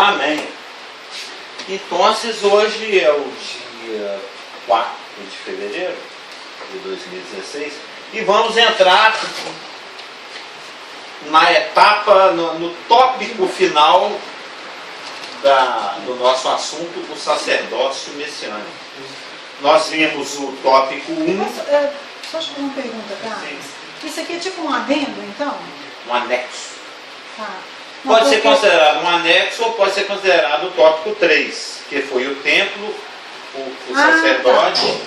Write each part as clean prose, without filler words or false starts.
Amém. Então, hoje é o dia 4 de fevereiro de 2016 e vamos entrar na etapa, no tópico final do nosso assunto, o sacerdócio messiânico. Nós vimos o tópico 1. Só te fazer uma pergunta, Carlos. Isso aqui é tipo um adendo, então? Um anexo. Tá. Pode ser considerado um anexo ou pode ser considerado o tópico 3, que foi o templo, o sacerdote. Tá.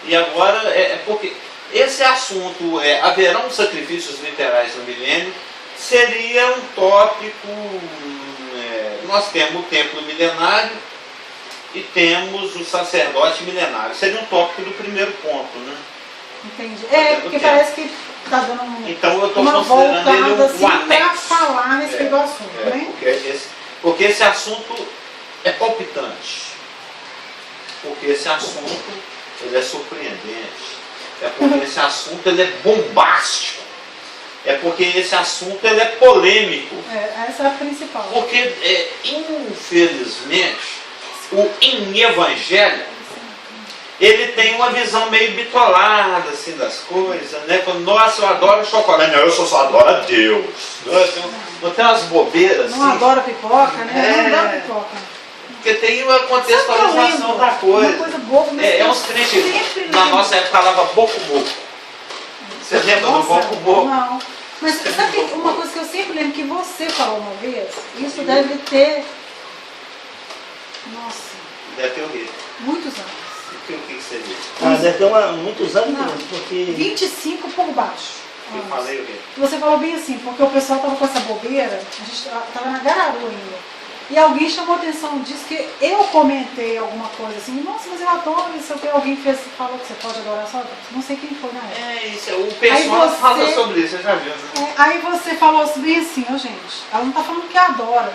E agora, porque esse assunto, haverão sacrifícios literais no milênio, seria um tópico. Nós temos o templo milenário e temos o sacerdote milenário. Seria um tópico do primeiro ponto, né? Entendi. Porque parece que está dando então eu estou considerando ele um anexo para falar nesse do assunto, né? Porque esse assunto é palpitante. Porque esse assunto ele é surpreendente. É porque esse assunto ele é bombástico. É porque esse assunto ele é polêmico. Essa é a principal. Porque, infelizmente, o evangelho ele tem uma visão meio bitolada assim, das coisas, né? Quando, nossa, eu adoro chocolate. Não, eu só adoro a Deus. Não tem umas bobeiras não assim. adora pipoca, né? Não adora pipoca. Porque tem uma contextualização da coisa. Uma coisa boba, mas uns crentes, na nossa época, falava boco-boco. Você lembra do boco-boco? Não. Mas sabe uma coisa que eu sempre lembro que você falou uma vez? Isso deve ter... Nossa. Deve ter o quê? Muitos anos. O que seria? Deve ter muitos anos, não, porque... 25 por baixo. Eu falei o quê? Você falou bem assim, porque o pessoal estava com essa bobeira, a gente estava na Gararu ainda. E alguém chamou a atenção disso, que eu comentei alguma coisa assim, nossa, mas eu adoro isso, que alguém falou que você pode adorar só Deus. Não sei quem foi na época. Isso, o pessoal fala sobre isso, você já viu, né? Aí você falou bem assim, gente, ela não está falando que adora.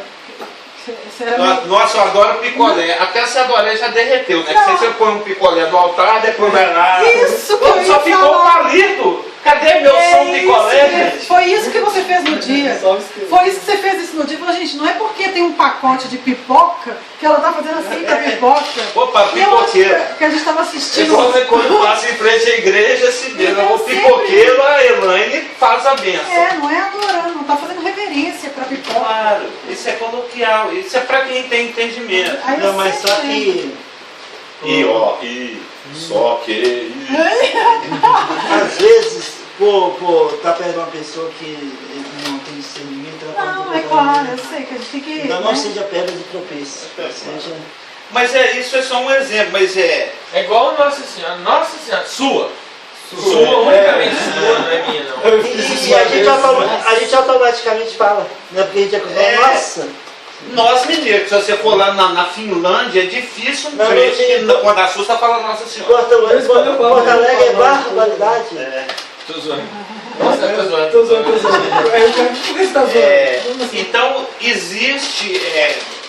Nossa, eu adoro picolé. Até se adorar já derreteu, né? Que você põe um picolé do altar, depois vai lá. Isso que eu só ficou um palito. Cadê meu som picolé, gente? Foi isso que você fez no dia. Foi isso que você fez isso no dia. Falou, gente, não é porque tem um pacote de pipoca que ela tá fazendo assim com a pipoca. Opa, pipoqueira. Que a gente estava assistindo. Quando passa em frente à igreja, se vê. O pipoqueiro, a Elaine faz a benção. Não é adorando, não tá fazendo reverência pra pipoca. Claro, isso é coloquial. Isso é pra quem tem entendimento. Não, mas só que... Só que... Às vezes, tá perto de uma pessoa que não tem discernimento... Não, é claro, eu sei que a gente tem que... Não seja pedra de tropeço. Mas isso é só um exemplo, mas é igual Nossa Senhora, sua, unicamente sua, não é minha não. E a gente automaticamente fala, né? Porque a gente acostuma, nossa... Nós mineiros, se você for lá na Finlândia, é difícil quando a sua está falando Nossa Senhora. Porto Alegre é barbaridade. Tô zoando. Nossa, tô zoando. Então, existe...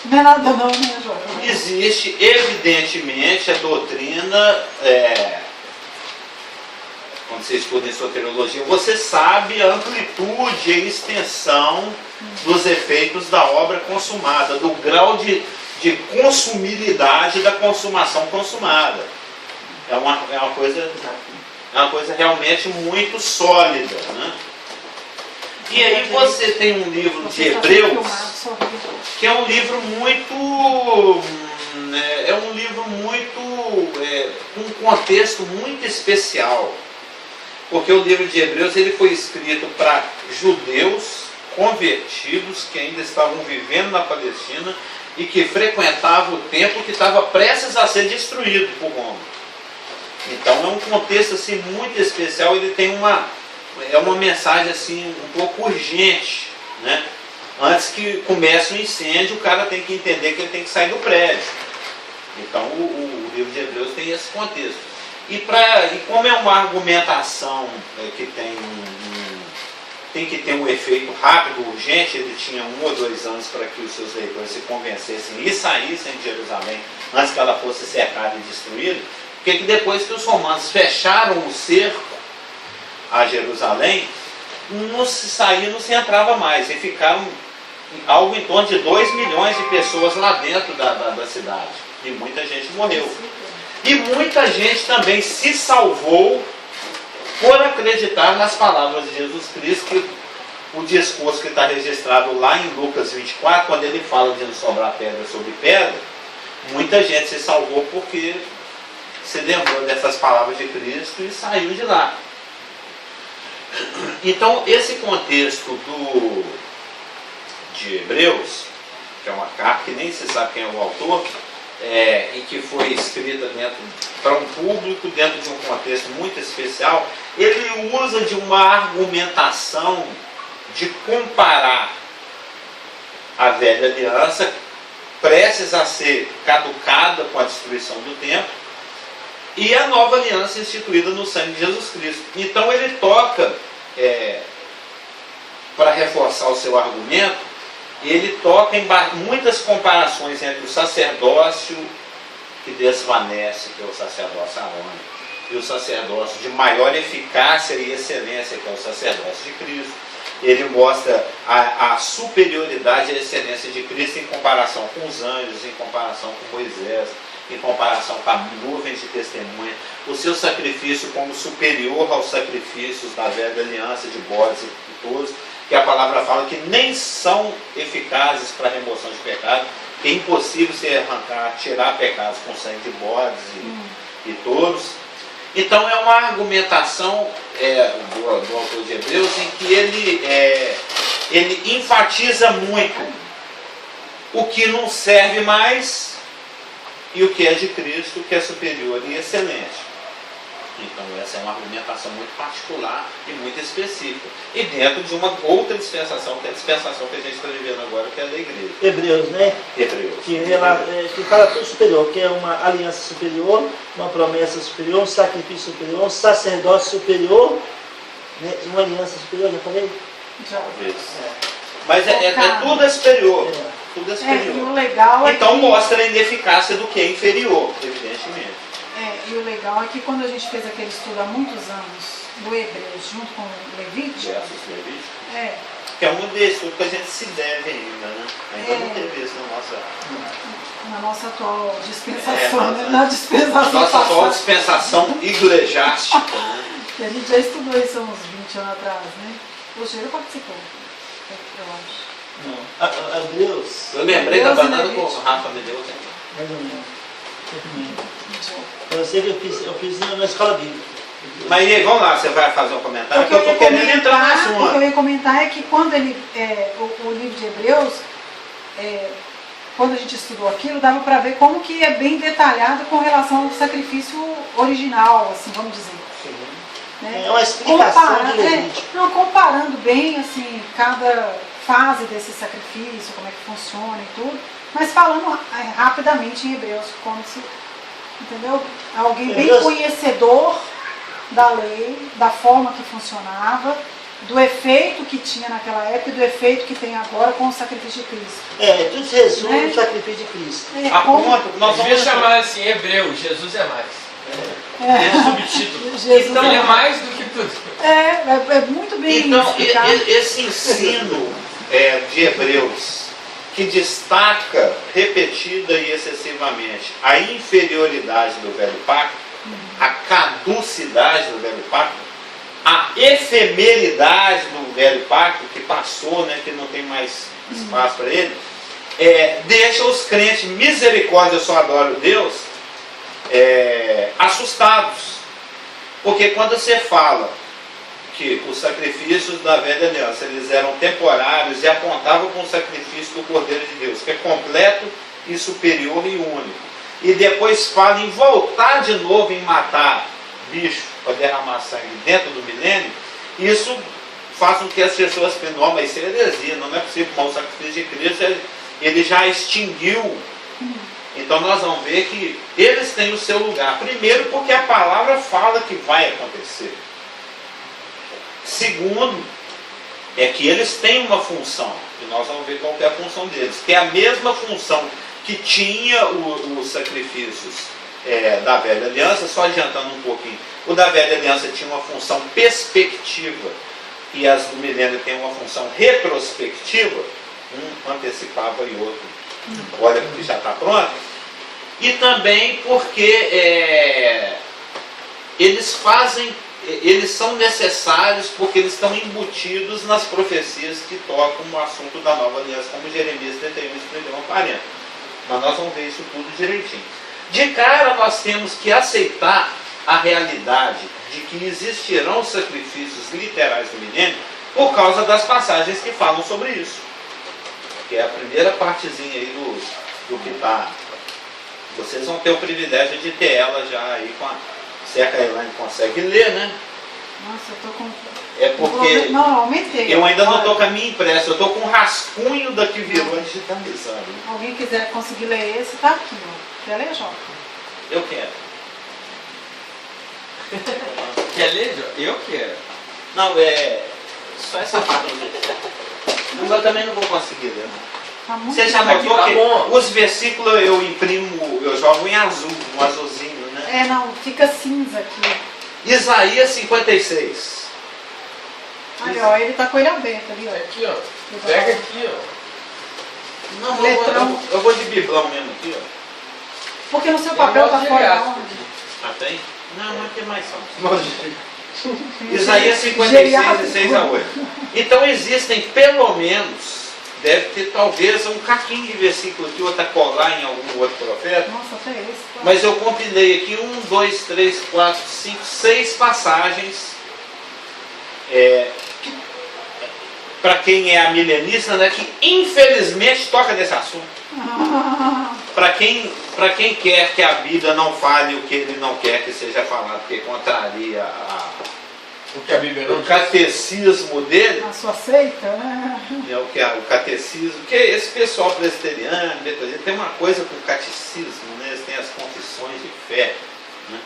Não é nada não, né, João? Existe, evidentemente, a doutrina... quando você estuda em soteriologia, você sabe a amplitude e a extensão dos efeitos da obra consumada, do grau de consumibilidade da consumação consumada. É uma coisa realmente muito sólida, né? E aí você tem um livro de Hebreus, que é um livro muito... um contexto muito especial. Porque o livro de Hebreus ele foi escrito para judeus convertidos que ainda estavam vivendo na Palestina e que frequentavam o templo que estava prestes a ser destruído por Roma. Então é um contexto assim, muito especial, ele tem uma mensagem assim, um pouco urgente, né? Antes que comece o incêndio, o cara tem que entender que ele tem que sair do prédio. Então o livro de Hebreus tem esse contexto. E como é uma argumentação que tem que ter um efeito rápido, urgente, ele tinha 1 ou 2 anos para que os seus leitores se convencessem e saíssem de Jerusalém antes que ela fosse cercada e destruída, porque que depois que os romanos fecharam o cerco a Jerusalém, não se saía, não se entrava mais, e ficaram algo em torno de 2 milhões de pessoas lá dentro da cidade. E muita gente morreu. E muita gente também se salvou por acreditar nas palavras de Jesus Cristo, que o discurso que está registrado lá em Lucas 24, quando ele fala de não sobrar pedra sobre pedra, muita gente se salvou porque se lembrou dessas palavras de Cristo e saiu de lá. Então, esse contexto de Hebreus, que é uma carta que nem se sabe quem é o autor, e que foi escrita para um público, dentro de um contexto muito especial, ele usa de uma argumentação de comparar a velha aliança, prestes a ser caducada com a destruição do templo, e a nova aliança instituída no sangue de Jesus Cristo. Então ele toca, para reforçar o seu argumento, ele toca em muitas comparações entre o sacerdócio que desvanece, que é o sacerdócio arônico, e o sacerdócio de maior eficácia e excelência, que é o sacerdócio de Cristo. Ele mostra a superioridade e a excelência de Cristo em comparação com os anjos, em comparação com Moisés, em comparação com a nuvem de testemunha, o seu sacrifício como superior aos sacrifícios da velha aliança de bodes e touros, que a palavra fala que nem são eficazes para a remoção de pecado, que é impossível se tirar pecados com sangue de bodes e touros. Então é uma argumentação do autor de Hebreus em que ele enfatiza muito o que não serve mais e o que é de Cristo, que é superior e excelente. Então essa é uma argumentação muito particular e muito específica. E dentro de uma outra dispensação, que é a dispensação que a gente está vivendo agora, que é a da igreja. Hebreus, né? Hebreus. Que fala tudo superior, que é uma aliança superior, uma promessa superior, um sacrifício superior, um sacerdócio superior, né? Uma aliança superior, já falei? Já. Mas tudo é superior. Tudo é superior. E o legal então que... mostra a ineficácia do que é inferior, evidentemente. E o legal é que quando a gente fez aquele estudo há muitos anos do Hebreus junto com o Levítico, que é um desses que a gente se deve ainda, né? Ainda não teve isso na nossa atual dispensação, na dispensação nossa atual dispensação iglesiástica, né? Que a gente já estudou isso há uns 20 anos atrás, né? O Cheiro participou, eu acho. Não, Hebreus. Eu lembrei da banana com o Rafa me deu. Mais ou menos. Eu sei que eu fiz na escola bíblica. Mas e aí, vamos lá, você vai fazer um comentário? Porque eu estou querendo entrar no assunto. O que eu ia comentar é que quando ele, o livro de Hebreus, quando a gente estudou aquilo, dava para ver como que é bem detalhado com relação ao sacrifício original, assim, vamos dizer. Né? É uma explicação de Levítico. Comparando bem, assim, cada fase desse sacrifício, como é que funciona e tudo, mas falando rapidamente em Hebreus, como se, entendeu? Alguém bem conhecedor da lei, da forma que funcionava, do efeito que tinha naquela época e do efeito que tem agora com o sacrifício de Cristo. Tudo se resume no sacrifício de Cristo. Nós vamos chamar assim, Hebreu, Jesus é mais. Subtítulo. Então, ele é mais do que tudo. É muito bem explicado. Esse ensino de Hebreus, que destaca repetida e excessivamente a inferioridade do velho pacto, a caducidade do velho pacto, a efemeridade do velho pacto, que passou, né, que não tem mais espaço para ele, deixa os crentes, misericórdia, eu só adoro Deus, assustados. Porque quando você fala que os sacrifícios da velha aliança eles eram temporários e apontavam para o sacrifício do Cordeiro de Deus, que é completo e superior e único, e depois fala em voltar de novo em matar bicho para derramar sangue dentro do milênio, isso faz com que as pessoas pensem, não, mas isso é heresia, não é possível, mas o sacrifício de Cristo ele já extinguiu. Então nós vamos ver que eles têm o seu lugar. Primeiro, porque a palavra fala que vai acontecer. Segundo, é que eles têm uma função, e nós vamos ver qual é a função deles, que é a mesma função que tinha os sacrifícios da velha aliança, só adiantando um pouquinho. O da velha aliança tinha uma função perspectiva, e as do milênio têm uma função retrospectiva. um antecipava e outro olha porque já está pronto. E também porque eles são necessários porque eles estão embutidos nas profecias que tocam o assunto da nova aliança, como Jeremias 31 e 31, 40. Mas nós vamos ver isso tudo direitinho. De cara, nós temos que aceitar a realidade de que existirão sacrifícios literais do milênio por causa das passagens que falam sobre isso. Que é a primeira partezinha aí do que está. Vocês vão ter o privilégio de ter ela já aí com a... Se a Elaine consegue ler, né? Nossa, eu tô com... É porque Não, aumentei. eu ainda não estou Olha, com a minha impressa, eu estou com um rascunho da que virou digitalizado. alguém quiser conseguir ler esse, tá aqui, ó. Quer ler, João? Eu quero. Quer ler, Jó? Eu quero. Não, só essa parte. Mas eu também não vou conseguir ler, não. Tá muito Você já Aqui notou tá que bom. os versículos eu imprimo, eu jogo em azul, no azulzinho, né? Não, fica cinza aqui. Isaías 56. Aí, ó, ele tá com ele aberto ali, ó. Aqui, ó. Ele tá Pega falando. aqui, ó. Não, Letrão. eu vou de biblão mesmo aqui, ó. Porque no seu Tem papel um tá monte de fora gasto onde? aqui. Ah, tem? Não, mas tem mais só. Tem Isaías 56, de 6 a 8. Então existem pelo menos, deve ter talvez um caquinho de versículo aqui, outra colar em algum outro profeta. Nossa, até esse. Tá? Mas eu compilei aqui 1, 2, 3, 4, 5, 6 passagens. Para quem é a milenista, né, que infelizmente toca nesse assunto. Para quem quer que a Bíblia não fale o que ele não quer que seja falado, porque contraria O que a Bíblia não o diz. catecismo dele, A sua seita, né? o catecismo, que esse pessoal presbiteriano, metodista, tem uma coisa com o catecismo, né? Eles têm as confissões de fé, né?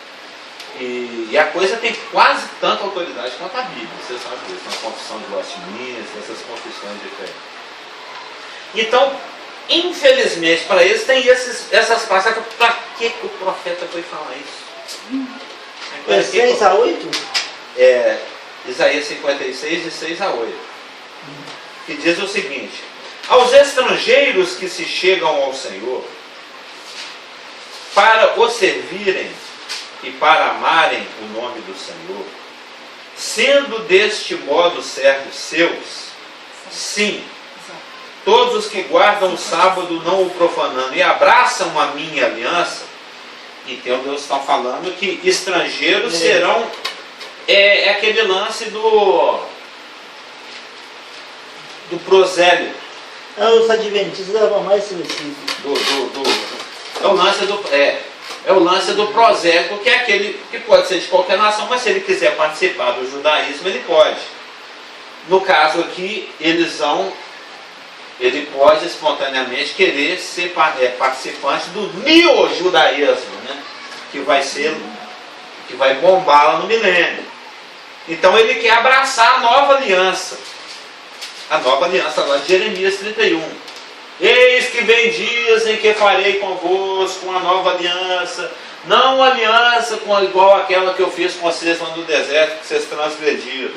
E a coisa tem quase tanta autoridade quanto a Bíblia, você sabe disso, a confissão de Westminster, essas confissões de fé. Então, infelizmente, para eles tem essas passagens. Para que o profeta foi falar isso? É 6 a 8? Isaías 56, de 6 a 8. Que diz o seguinte: aos estrangeiros que se chegam ao Senhor, para o servirem e para amarem o nome do Senhor, sendo deste modo servos seus, sim, todos os que guardam o sábado não o profanando e abraçam a minha aliança. Então Deus está falando que estrangeiros serão, aquele lance do prosélito. Os adventistas levam mais esse versículo. É o lance do prosélito, que é aquele que pode ser de qualquer nação, mas se ele quiser participar do judaísmo, ele pode. No caso aqui, ele pode espontaneamente querer ser participante do neo-judaísmo, né? que vai bombar lá no milênio. Então ele quer abraçar a nova aliança lá de Jeremias 31. Eis que vem dias em que farei convosco uma nova aliança, não uma aliança igual àquela que eu fiz com vocês lá no deserto, que vocês transgrediram.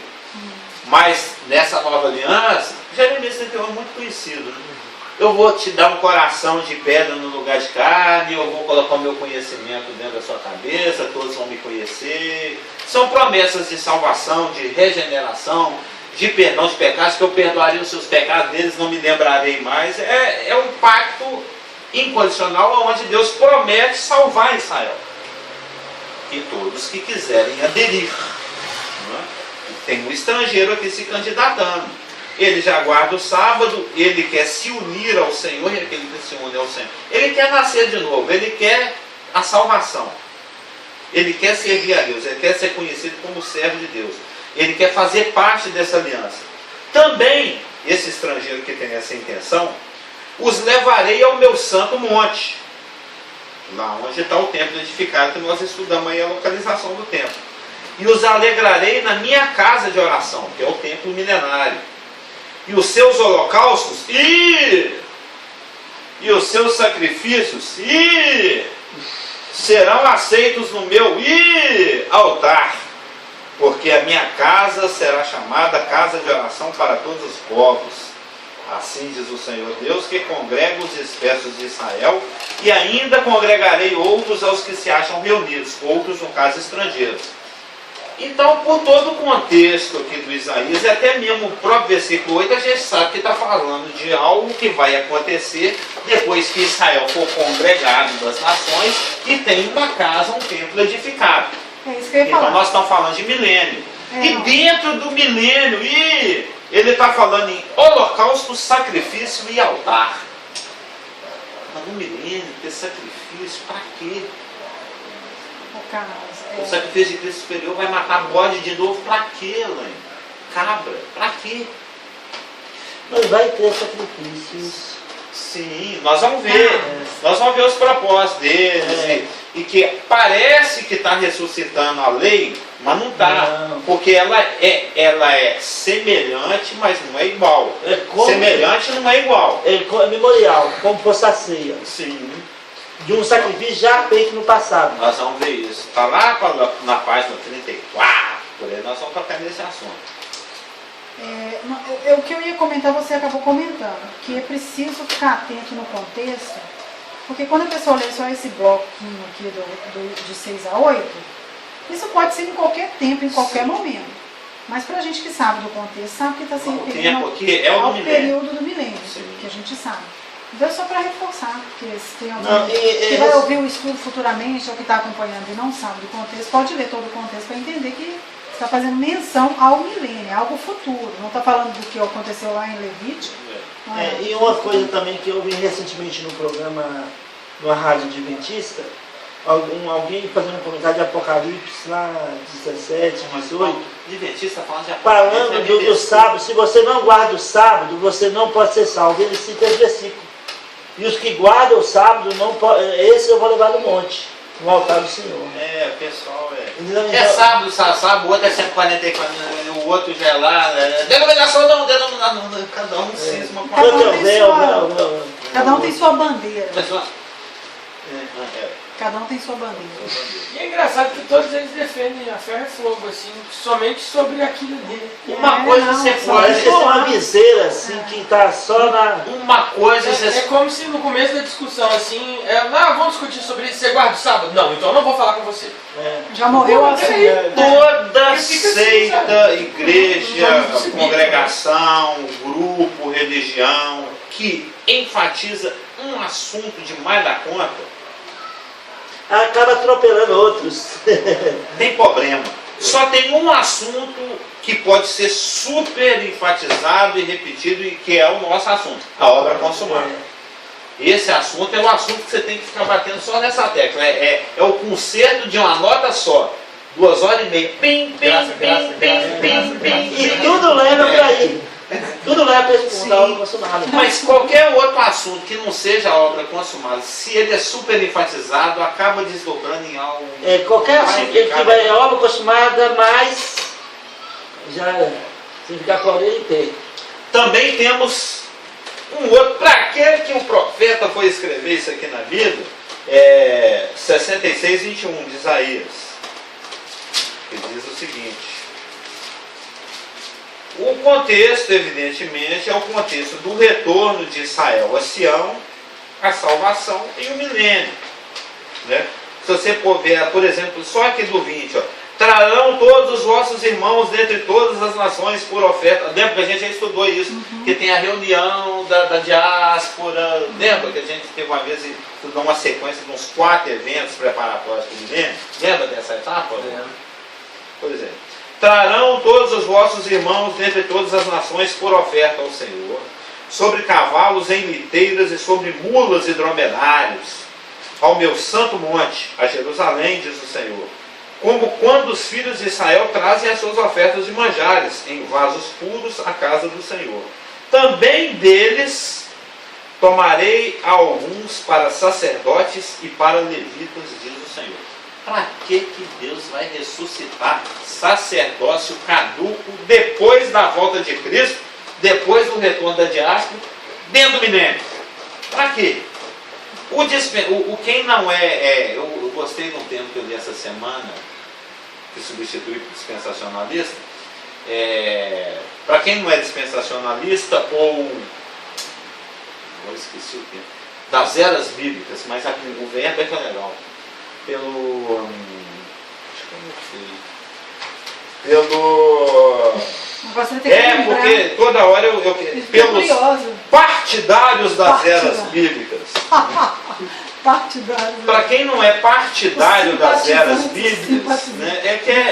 Mas nessa nova aliança, Jeremias 31 é muito conhecido, né? Eu vou te dar um coração de pedra no lugar de carne, eu vou colocar o meu conhecimento dentro da sua cabeça, todos vão me conhecer. São promessas de salvação, de regeneração, de perdão de pecados, que eu perdoarei os seus pecados, deles não me lembrarei mais. É um pacto incondicional onde Deus promete salvar Israel. E todos que quiserem aderir. Não é? Tem um estrangeiro aqui se candidatando. Ele já guarda o sábado, ele quer se unir ao Senhor, e aquele que se une ao Senhor. Ele quer nascer de novo, ele quer a salvação. Ele quer servir a Deus, ele quer ser conhecido como servo de Deus. Ele quer fazer parte dessa aliança. Também, esse estrangeiro que tem essa intenção, os levarei ao meu santo monte. Lá onde está o templo edificado, que nós estudamos aí a localização do templo. E os alegrarei na minha casa de oração, que é o templo milenário. E os seus holocaustos e os seus sacrifícios serão aceitos no meu altar, porque a minha casa será chamada casa de oração para todos os povos. Assim diz o Senhor Deus, que congrega os dispersos de Israel, e ainda congregarei outros aos que se acham reunidos, outros, no caso, estrangeiros. Então, por todo o contexto aqui do Isaías, e até mesmo o próprio versículo 8, a gente sabe que está falando de algo que vai acontecer depois que Israel for congregado das nações e tem uma casa, um templo edificado. É isso que eu ia Então falar. nós estamos falando de milênio. É, E não. dentro do milênio, ele está falando em holocausto, sacrifício e altar. Mas no milênio, ter sacrifício, para quê? O caso, O sacrifício de Cristo superior vai matar bode de novo, para quê, Elaine? Cabra, para quê? Mas vai ter sacrifícios. Sim, nós vamos ver. Nós vamos ver os propósitos deles. E que parece que está ressuscitando a lei, mas não está. Não. Porque ela é semelhante, mas não é igual. É como- Semelhante não é igual. É memorial, como fosse a ceia. Sim. De um sacrifício já feito no passado. Nós vamos ver isso. Está lá na página 34. Por aí nós vamos tocar nesse assunto. O que eu ia comentar, você acabou comentando, que é preciso ficar atento no contexto, porque quando a pessoa lê só esse bloquinho aqui de 6 a 8, isso pode ser em qualquer tempo, em qualquer momento. Mas para a gente que sabe do contexto, sabe que está se O referindo tempo aqui é o do ao milênio. período do milênio, Sim. que a gente sabe. Então é só para reforçar, porque se tem alguém Não, que vai ouvir o estudo futuramente ou que está acompanhando e não sabe do contexto, pode ler todo o contexto para entender que está fazendo menção ao milênio, algo futuro. Não está falando do que aconteceu lá em Levítico. E uma coisa também que eu vi recentemente no programa, numa rádio adventista, alguém fazendo um comentário de Apocalipse lá, 17, 18, Adventista falando de falando do sábado. Se você não guarda o sábado, você não pode ser salvo. Ele cita esse versículo. E os que guardam o sábado, não pode, esse eu vou levar no monte, no altar do Senhor. O pessoal Entendeu? É sábado, o outro é 144, o outro já é lá. Denominação não, cada um cisma com a Cada um Outro tem véu, sua- véu. Cada um tem sua bandeira. pessoa. Cada um tem sua bandeira. E é engraçado que todos eles defendem a ferro e fogo, assim, somente sobre aquilo ali. Uma coisa não, você só Parece que pode. é uma viseira assim que tá só na. Uma coisa É você. como se no começo da discussão, assim, vamos discutir sobre isso, você guarda o sábado? Não, então eu não vou falar com você. Já morreu assim. Toda Fica assim, seita, sabe? igreja, Vamos seguir. congregação, grupo, religião que enfatiza um assunto demais da conta, Acaba atropelando outros. tem problema. Só tem um assunto que pode ser super enfatizado e repetido e que é o nosso assunto, a obra consumada. Esse assunto é o assunto que você tem que ficar batendo só nessa tecla. É o concerto de uma nota só. 2 horas e meia. Pim, pim, Graça, graça, pim, graça, pim, graça, pim, pim. E tudo leva para aí. Tudo leva para esse Sim. mundo da obra consumada. Mas qualquer outro assunto que não seja a obra consumada, se ele é super enfatizado, acaba desdobrando em algo. Qualquer assunto que vai a obra consumada, mas já sem ficar com a orelha em pé. Também temos um outro. Para que o profeta foi escrever isso aqui na Bíblia? 66, 21 de Isaías. Que diz o seguinte. O contexto, evidentemente, é o contexto do retorno de Israel a Sião, a salvação e o milênio. Né? Se você for ver, por exemplo, só aqui do 20, trarão todos os vossos irmãos dentre todas as nações por oferta. Lembra que a gente já estudou isso, que tem a reunião da diáspora. Lembra que a gente teve uma vez e estudou uma sequência de uns 4 eventos preparatórios para o milênio? Lembra dessa etapa? Pois é. Trarão todos os vossos irmãos dentre todas as nações por oferta ao Senhor, sobre cavalos em liteiras e sobre mulas e dromedários, ao meu santo monte, a Jerusalém, diz o Senhor. Como quando os filhos de Israel trazem as suas ofertas de manjares, em vasos puros, à casa do Senhor. Também deles tomarei alguns para sacerdotes e para levitas, diz o Senhor. Para que Deus vai ressuscitar sacerdócio caduco depois da volta de Cristo, depois do retorno da diáspora, dentro do milênio? Para quê? Quem não eu gostei de um termo que eu li essa semana, que substitui o dispensacionalista. Para quem não é dispensacionalista ou agora esqueci o tempo, das eras bíblicas, mas o verbo é que é legal. Pelo. Acho que eu não sei. Pelo. Agora você vai ter que lembrar. Porque toda hora eu pelos curioso. partidários das Partidário. eras bíblicas. Partidário. Para quem não é partidário das eras Simpatizante, bíblicas, né,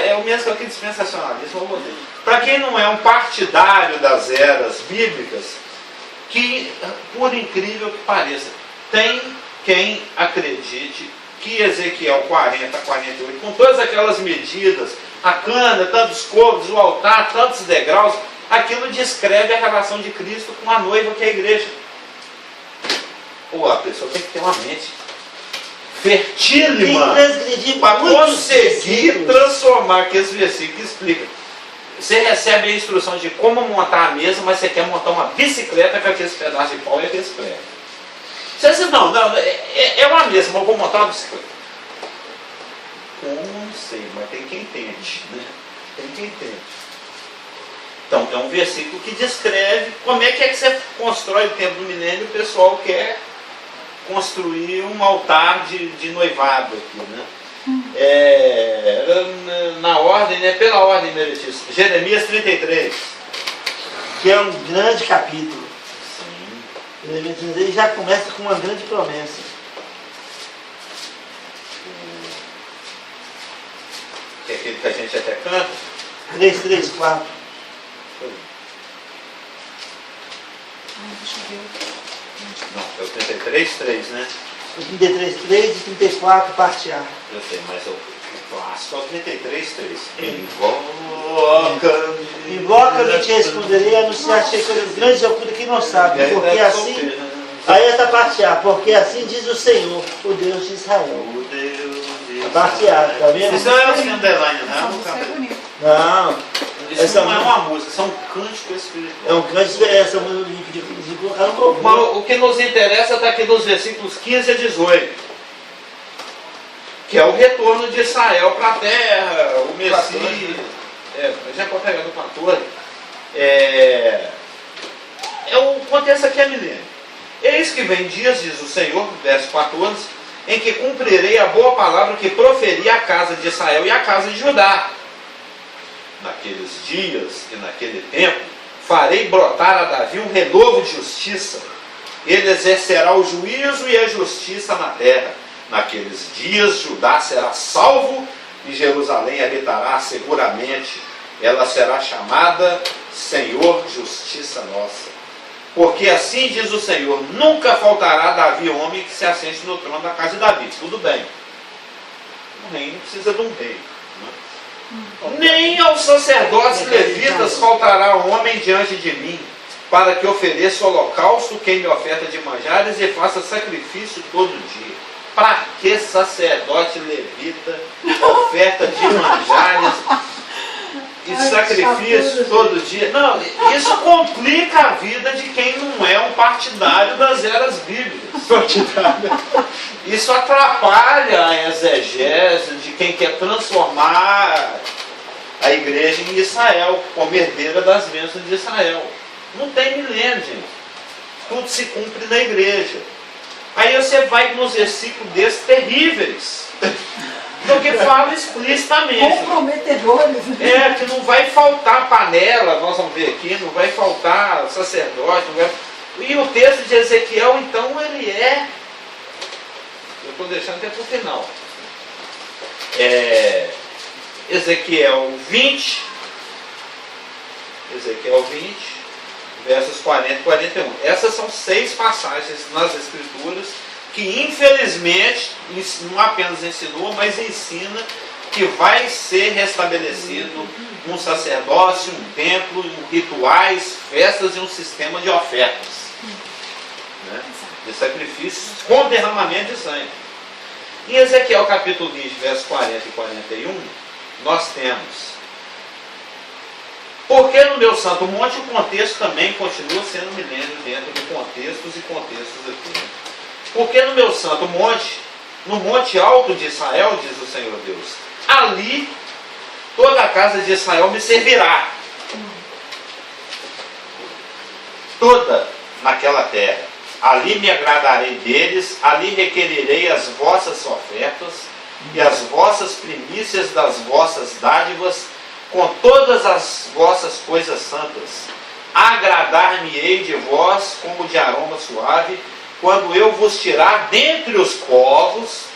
é o mesmo que aquele dispensacionalismo. Para quem não é um partidário das eras bíblicas, que, por incrível que pareça, tem quem acredite que Ezequiel 40, 48, com todas aquelas medidas, a cana, tantos côvados, o altar, tantos degraus, aquilo descreve a relação de Cristo com a noiva que é a igreja. Ou a pessoa tem que ter uma mente fertílima para conseguir transformar aqueles versículos que explicam. Você recebe a instrução de como montar a mesa, mas você quer montar uma bicicleta com aqueles pedaços de pau e aqueles pregos. Você diz, não, é uma mesa, mas eu vou montar uma bicicleta. Como, não sei, mas tem quem tente, né? Tem quem tente. Então, é um versículo que descreve como é que você constrói o templo do milênio. O pessoal quer construir um altar de noivado aqui, né? Na ordem, né? Pela ordem, Meretíssimo. Jeremias 33. Que é um grande capítulo. Sim. Jeremias 33 já começa com uma grande promessa. Que é aquele que a gente até canta. 3:3-4. Deixa eu ver. Não, é o 33:3, né? O 33:3 e 34, parte A. Eu sei, mas o clássico é o 33:3. Invoca-me e te responderei, anunciar-te coisas grandes e ocultas que não sabem. Porque assim, aí essa parte A, porque assim diz o Senhor, o Deus de Israel. A parte A, tá vendo? Isso não é o underline, Essa não? música é bonita. Não, Isso essa não é uma música, isso é um cântico espiritual. é um grande essa música de colocar no louvor. Mas o que nos interessa está aqui nos versículos 15 a 18, que é o retorno de Israel para a terra, o Messias. Já pode pegar no 14. O contexto aqui é milênio. Eis que vem dias, diz o Senhor, verso 14, em que cumprirei a boa palavra que proferi à casa de Israel e à casa de Judá. Naqueles dias e naquele tempo, farei brotar a Davi um renovo de justiça. Ele exercerá o juízo e a justiça na terra. Naqueles dias, Judá será salvo e Jerusalém habitará seguramente. Ela será chamada Senhor, Justiça Nossa. Porque assim diz o Senhor, nunca faltará a Davi homem que se assente no trono da casa de Davi. Tudo bem. O reino precisa de um rei. Nem aos sacerdotes levitas faltará homem diante de mim, para que ofereça holocausto, queime oferta de manjares e faça sacrifício todo dia. Para que sacerdote levita, oferta de manjares e sacrifício todo dia? Não, isso complica a vida de quem não é um partidário das eras bíblicas. Isso atrapalha a exegese de quem quer transformar a igreja em Israel, como herdeira das bênçãos de Israel. Não tem milênio, gente. Tudo se cumpre na igreja. Aí você vai nos versículos desses terríveis, porque fala explicitamente. Comprometedores. Que não vai faltar panela, nós vamos ver aqui, não vai faltar sacerdote. Não vai... E o texto de Ezequiel, então, ele eu estou deixando até para o final. Ezequiel 20, versos 40 e 41. Essas são 6 passagens nas Escrituras que, infelizmente, não apenas ensinou, mas ensina que vai ser restabelecido um sacerdócio, um templo, rituais, festas e um sistema de ofertas, né? De sacrifícios com derramamento de sangue. Em Ezequiel capítulo 20, versos 40 e 41, nós temos: porque no meu santo monte o contexto também continua sendo milênio dentro de contextos e contextos aqui, né? Porque no meu santo monte, no monte alto de Israel, diz o Senhor Deus, ali toda a casa de Israel me servirá. Toda naquela terra. ali me agradarei deles, ali requererei as vossas ofertas e as vossas primícias das vossas dádivas, com todas as vossas coisas santas. Agradar-me-ei de vós como de aroma suave, quando eu vos tirar dentre os povos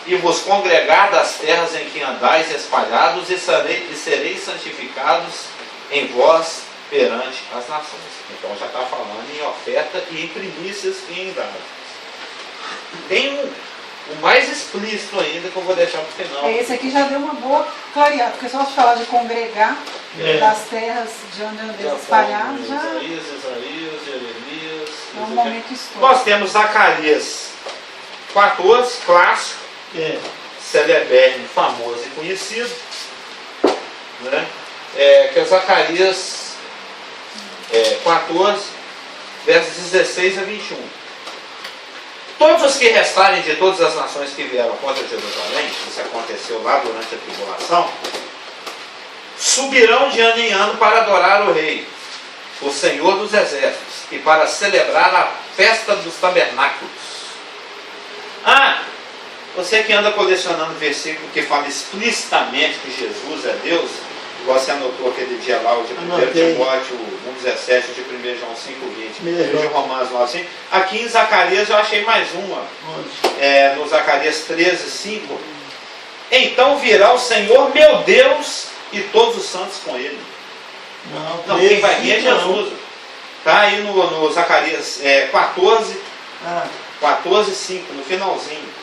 e vos congregar das terras em que andais espalhados, e sereis santificados em vós perante as nações. Então já está falando em oferta e em primícias e em dádivas. Tem o mais explícito ainda que eu vou deixar para o final. Esse aqui já deu uma boa clareada, porque só se falar de congregar das terras de onde andei espalhados, já Isaías, Jeremias. é um momento histórico. Nós temos Zacarias 14, clássico, celebérrimo, famoso e conhecido, né? Que é Zacarias 14, versos 16 a 21. Todos os que restarem de todas as nações que vieram contra Jerusalém, isso aconteceu lá durante a tribulação, subirão de ano em ano para adorar o Rei, o Senhor dos Exércitos, e para celebrar a festa dos tabernáculos. Você que anda colecionando versículo que fala explicitamente que Jesus é Deus, igual você anotou aquele dia lá, o de 1 Timóteo 1,17, de 1 João 5,20, de Romanos 9,5. Aqui em Zacarias eu achei mais uma. No Zacarias 13,5. Então virá o Senhor meu Deus e todos os santos com ele. Não, quem vai vir é Jesus. Está aí no Zacarias 14, 14,5, no finalzinho.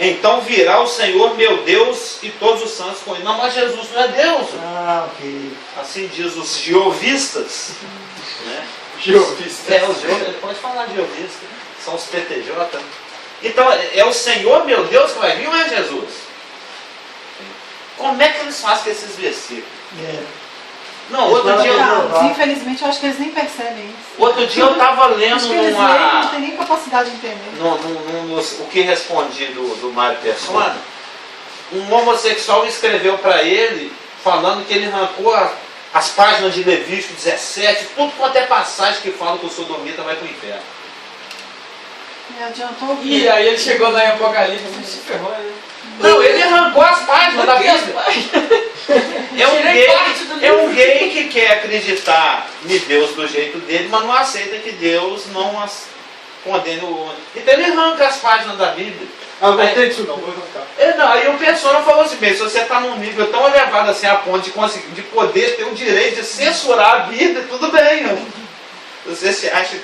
Então virá o Senhor meu Deus e todos os santos com ele. Não, mas Jesus não é Deus. Ok. Assim diz os jeovistas. Né? Jeovistas. Pode falar jeovista. São os PTJ. Então é o Senhor meu Deus que vai vir ou é Jesus? Como é que eles fazem com esses versículos? Não, outro dia infelizmente eu acho que eles nem percebem isso. Outro dia eu estava lendo acho que eles não têm nem capacidade de entender. O que respondi do Mário Persona, um homossexual escreveu para ele, falando que ele arrancou as páginas de Levítico 17, tudo quanto é passagem que fala que o sodomita vai para o inferno. Me adiantou o quê? E aí ele chegou lá em Apocalipse e se ferrou, né? Não, ele arrancou as páginas da Bíblia. É um gay que quer acreditar em Deus do jeito dele, mas não aceita que Deus não condene o homem. Então ele arranca as páginas da Bíblia. Não tem isso não, vou arrancar. Aí o Persona falou assim, bem, se você está num nível tão elevado assim a ponto de poder ter o direito de censurar a Bíblia, tudo bem. Né? Você se acha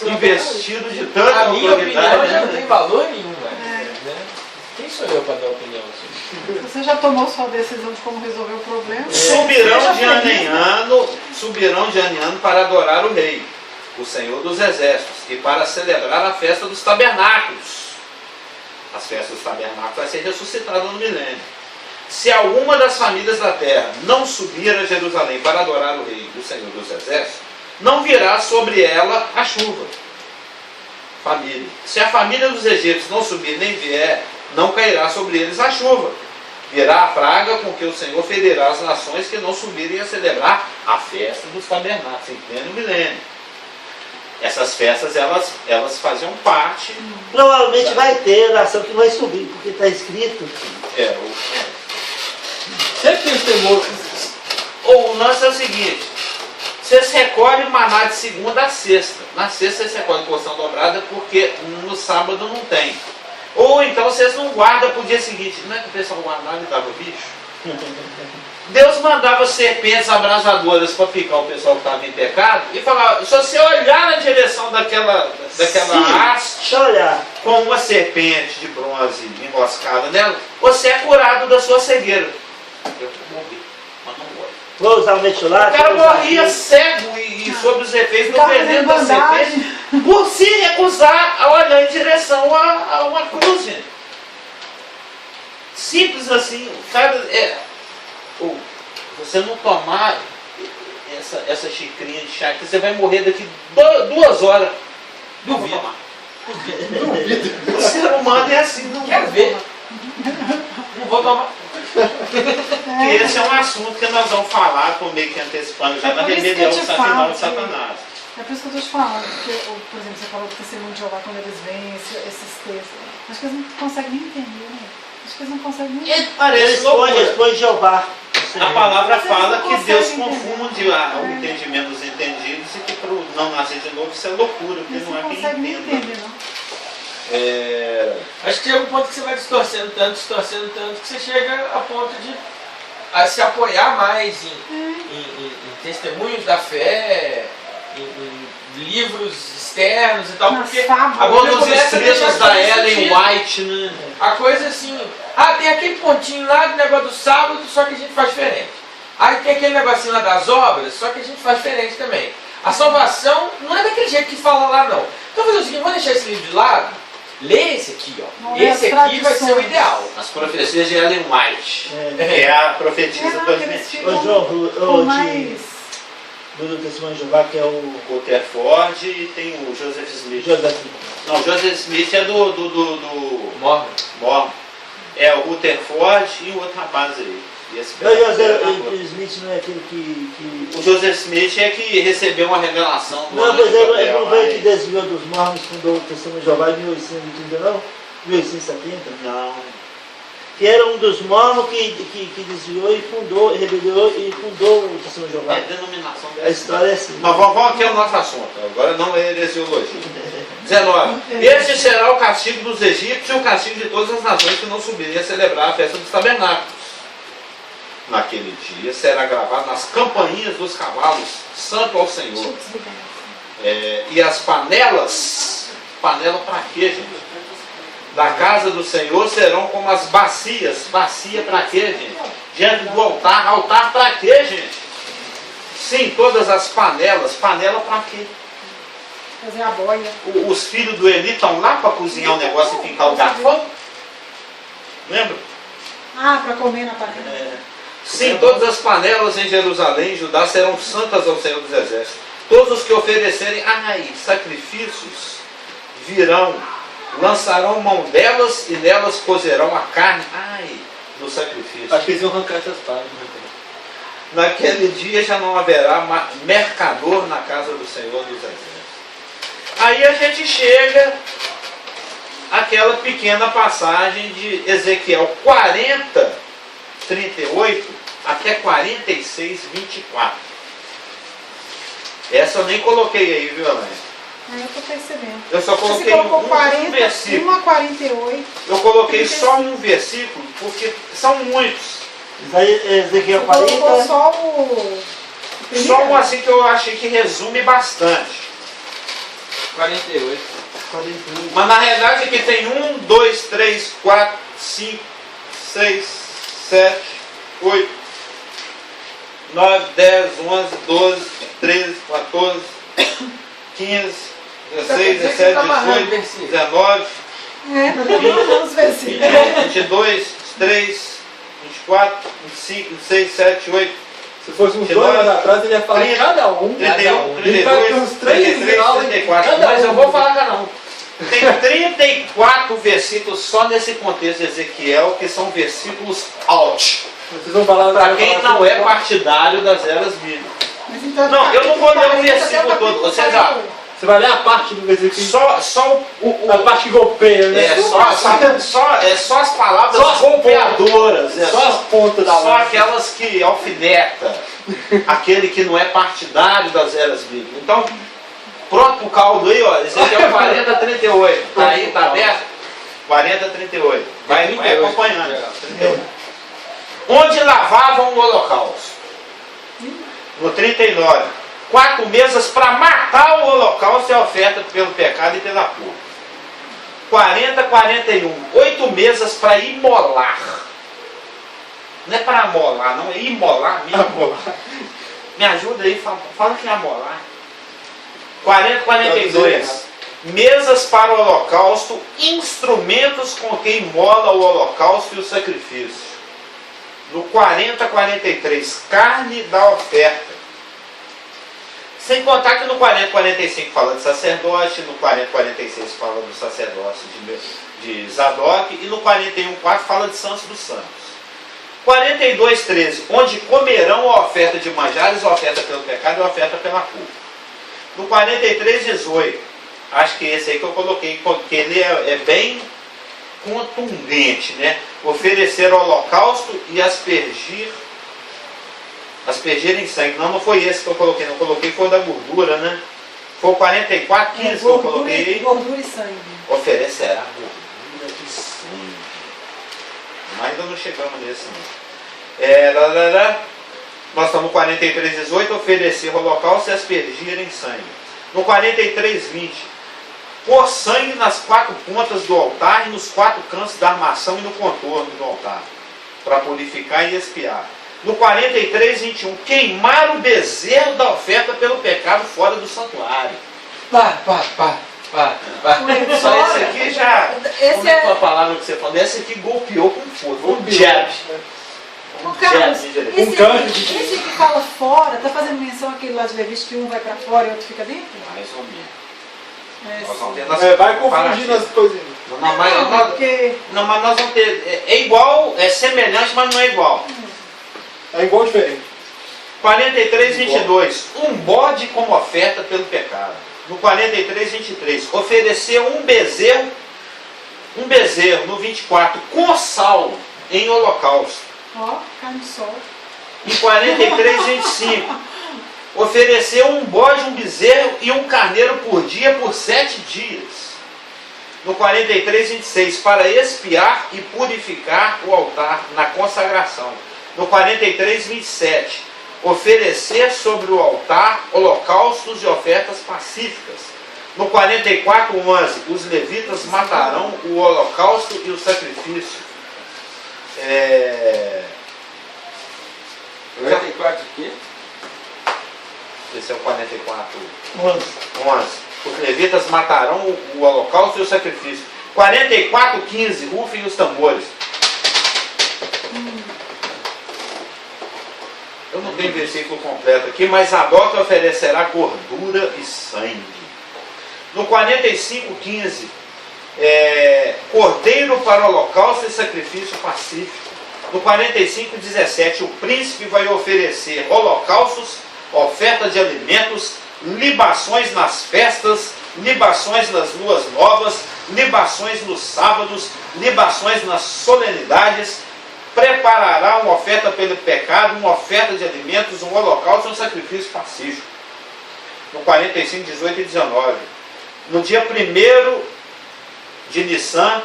investido de tanta A minha opinião já autoridade, não tem valor nenhum, né? Quem sou eu para dar opinião assim? Você já tomou sua decisão de como resolver o problema? Subirão de ano em ano para adorar o Rei, o Senhor dos Exércitos, e para celebrar a festa dos tabernáculos. As festas dos tabernáculos vai ser ressuscitada no milênio. Se alguma das famílias da terra não subir a Jerusalém para adorar o Rei, o Senhor dos Exércitos, não virá sobre ela a chuva. Família. Se a família dos egípcios não subir nem vier, não cairá sobre eles a chuva. Virá a praga com que o Senhor ferirá as nações que não subirem a celebrar a festa dos tabernáculos, em pleno milênio. Essas festas, elas faziam parte... Provavelmente vai ter nação que vai subir, porque está escrito. Sempre tem os temores. O lance é o seguinte, vocês recolhem o maná de segunda a sexta. Na sexta vocês recolhem porção dobrada, porque no sábado não tem. Ou então vocês não guardam para o dia seguinte. Não é que o pessoal guardava e dava bicho? Deus mandava serpentes abrasadoras para picar o pessoal que estava em pecado e falava, se você olhar na direção daquela haste com uma serpente de bronze enroscada nela, você é curado da sua cegueira. Eu morri, mas não morre. Vou usar o metiolate. O cara morria cego e sob os efeitos do veneno da serpente por se recusar a olhar em direção a uma cruz. Gente. Simples assim. Cara, você não tomar essa xicrinha de chá, você vai morrer daqui 2 horas. Duvido. Duvido. O ser humano é assim, não quero ver. Não vou tomar. Que esse é um assunto que nós vamos falar, por meio que antecipando já na rebelião final de Satanás. É por isso que eu estou te falando, porque, por exemplo, você falou do testemunho de Jeová quando eles veem esses textos. Acho que eles não conseguem nem entender, né? Acho que eles não conseguem nem entender. Parece loucura. Eles põem Jeová. A palavra Mas eles fala não que Deus conseguem confunde o entendimento dos entendidos e que para o não nascer de novo isso é loucura, porque Eles não é não quem conseguem nem entenda. entender, não. Acho que chega um ponto que você vai distorcendo tanto, que você chega a ponto de se apoiar mais em testemunhos da fé, em livros externos e tal, Nas porque fábulas. Agora os começa a deixar escritos de da fazer Ellen sentido. White, né? A coisa assim, tem aquele pontinho lá do negócio do sábado, só que a gente faz diferente. Aí tem aquele negocinho lá das obras, só que a gente faz diferente também. A salvação não é daquele jeito que fala lá, não. Então fazer o seguinte, vamos deixar esse livro de lado, lê esse aqui, ó. Vamos ler Esse as aqui vai ser o tradições. ideal. As profecias de Ellen White, É. que é a profetisa Não, do que eles Adventismo. Ô, João, ficam mais... do Testemunho de Jeová, que é o Rutherford e tem o Joseph Smith. Joseph. Não, o Joseph Smith é do Mormon. Mormon. É o Rutherford e o outro rapaz aí. E esse Não, cara- o Smith não é aquele que... O Joseph Smith é que recebeu uma revelação do Não, anjo mas ele Gabriel não lá, veio que e- desviou dos mormons, fundou o Testemunho de Jeová em 1830, não? 1870? Não. Que era um dos mormons que desviou e fundou, rebeliou e fundou o Testemunho de Jeová. É denominação A dessa. história é assim. Mas vamos aqui ao nosso assunto. Agora não é heresiologia. 19. Este será o castigo dos egípcios e o castigo de todas as nações que não subirem a celebrar a festa dos tabernáculos. Naquele dia será gravado nas campainhas dos cavalos, santo ao Deixa eu Senhor. desligar. E as panelas, panela para quê, gente? Da casa do Senhor serão como as bacias. Bacia para quê, gente? Diante do altar. Altar para quê, gente? Sim, todas as panelas. Panela para quê? Fazer a boia. Os filhos do Eli estão lá para cozinhar o negócio e ficar o garfão? Lembra? Ah, para comer na panela. Sim, todas as panelas em Jerusalém e Judá serão santas ao Senhor dos Exércitos. Todos os que oferecerem sacrifícios virão, lançarão mão delas e nelas cozerão a carne do sacrifício. Acho que eles iam arrancar essas páginas. Naquele dia já não haverá mercador na casa do Senhor dos Exércitos. Aí a gente chega àquela pequena passagem de Ezequiel 40, 38 até 46, 24. Essa eu nem coloquei aí, viu, Elaine? Aí eu tô percebendo. Eu só Você coloquei colocou um 40, versículo. 1 a 48. Eu coloquei só um versículo, porque são muitos. Isso aí é Ezequiel Você 40. colocou só o... Só um assim que eu achei que resume bastante. 48. 48. Mas na realidade aqui tem 1, 2, 3, 4, 5, 6, 7, 8, 9, 10, 11, 12, 13, 14, 15, 16, 17, 18, 19, Os versículos. 22, 23, 24, 25, 26, 27, 28, Se fosse uns 2 anos atrás, ele ia falar 30, cada um. 31, Ele vai ter 32, uns 3 33, 34. Mas eu vou falar cada um. Tem 34 versículos só nesse contexto de Ezequiel, que são versículos out. Vocês vão falar Para quem não é partidário das eras bíblicas. Mas então, Não, eu não vou ler o 40 versículo até o todo. Você capítulo já. 48. Você vai ler a parte do versículo. Só A parte que golpeia, né? só as palavras Só as golpeadoras. Só as pontas da Só lança. aquelas que alfineta. Aquele que não é partidário das eras bíblicas. Então, pronto pro caldo aí, ó. Esse aqui é o 40, 38. Tá aí, tá aberto? 40, 38. Vai acompanhando. 38. Onde lavavam o holocausto? No 39. 4 mesas para matar o holocausto e a oferta pelo pecado e pela culpa. 40, 41. 8 mesas para imolar. Não é para amolar, não, é imolar mesmo. Me ajuda aí, fala que é amolar. 40, 42. Mesas para o holocausto, instrumentos com que imola o holocausto e o sacrifício. No 40, 43, carne da oferta. Sem contar que no 40, 45 fala de sacerdote, no 40, 46 fala do sacerdócio de Zadok, e no 41, 4 fala de santos dos santos. 42, 13, onde comerão a oferta de manjares, a oferta pelo pecado e a oferta pela culpa. No 43:18, acho que esse aí que eu coloquei, porque ele é bem contundente, né? Oferecer holocausto e aspergir em sangue. Não foi esse que eu coloquei, não. Eu coloquei foi o da gordura, né? Foi o 44:15 que eu coloquei. Gordura e sangue. Oferecerá gordura e sangue. Mas ainda não chegamos nesse não. Nós estamos no 43:18, oferecer holocausto e aspergir em sangue. No 43:20, pôr sangue nas 4 pontas do altar e nos 4 cantos da armação e no contorno do altar, para purificar e expiar. No 43:21, queimar o bezerro da oferta pelo pecado fora do santuário. Para. Só esse aqui já. Esse Como é que foi a é. palavra que você falou? Esse aqui golpeou com força. Um Golpeou. jab. Ô, Carlos, Jab, direito. esse, canto aqui, de- esse que fala fora, tá fazendo menção àquele lá de Levítico que um vai pra fora e outro fica dentro? Mais ou menos. É, Nós vamos sim. ter Vai confundindo as coisinhas. Não, mas, Não, porque não, mas nós vamos ter. É igual, é semelhante, mas não é igual. É igual diferente. 43:22, um bode como oferta pelo pecado. No 43:23, oferecer um bezerro no 24, com sal em holocausto. ó, cai no sol. Em 43:25, oferecer um bode, um bezerro e um carneiro por dia por 7 dias. No 43:26, para expiar e purificar o altar na consagração. No 43:27, oferecer sobre o altar holocaustos e ofertas pacíficas. No 44:11, os levitas matarão o holocausto e o sacrifício. 44 o quê? Esse é o 44:11. Os levitas matarão o holocausto e o sacrifício. 44:15, rufem os tambores. Eu não tenho versículo completo aqui, mas Zadok oferecerá gordura e sangue. No 45:15, cordeiro para holocausto e sacrifício pacífico. No 45:17, o príncipe vai oferecer holocaustos, oferta de alimentos, libações nas festas, libações nas luas novas, libações nos sábados, libações nas solenidades. Preparará uma oferta pelo pecado, uma oferta de alimentos, um holocausto e um sacrifício pacífico. No 45:18 e 19. No dia 1º de Nissan,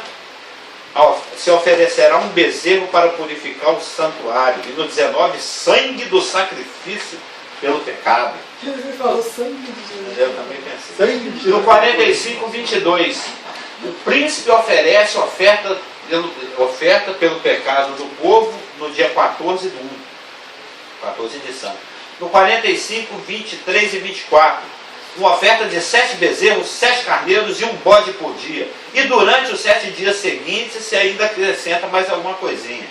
se oferecerá um bezerro para purificar o santuário. E no 19, sangue do sacrifício pelo pecado. Jesus falou sangue de Jesus. Eu também pensei. Sangue de No Jesus. 45:22, o príncipe oferece oferta pelo pecado do povo no dia 14 do 1. 14 de Nissan. No 45:23 e 24, uma oferta de 7 bezerros, 7 carneiros e um bode por dia. E durante os 7 dias seguintes se ainda acrescenta mais alguma coisinha.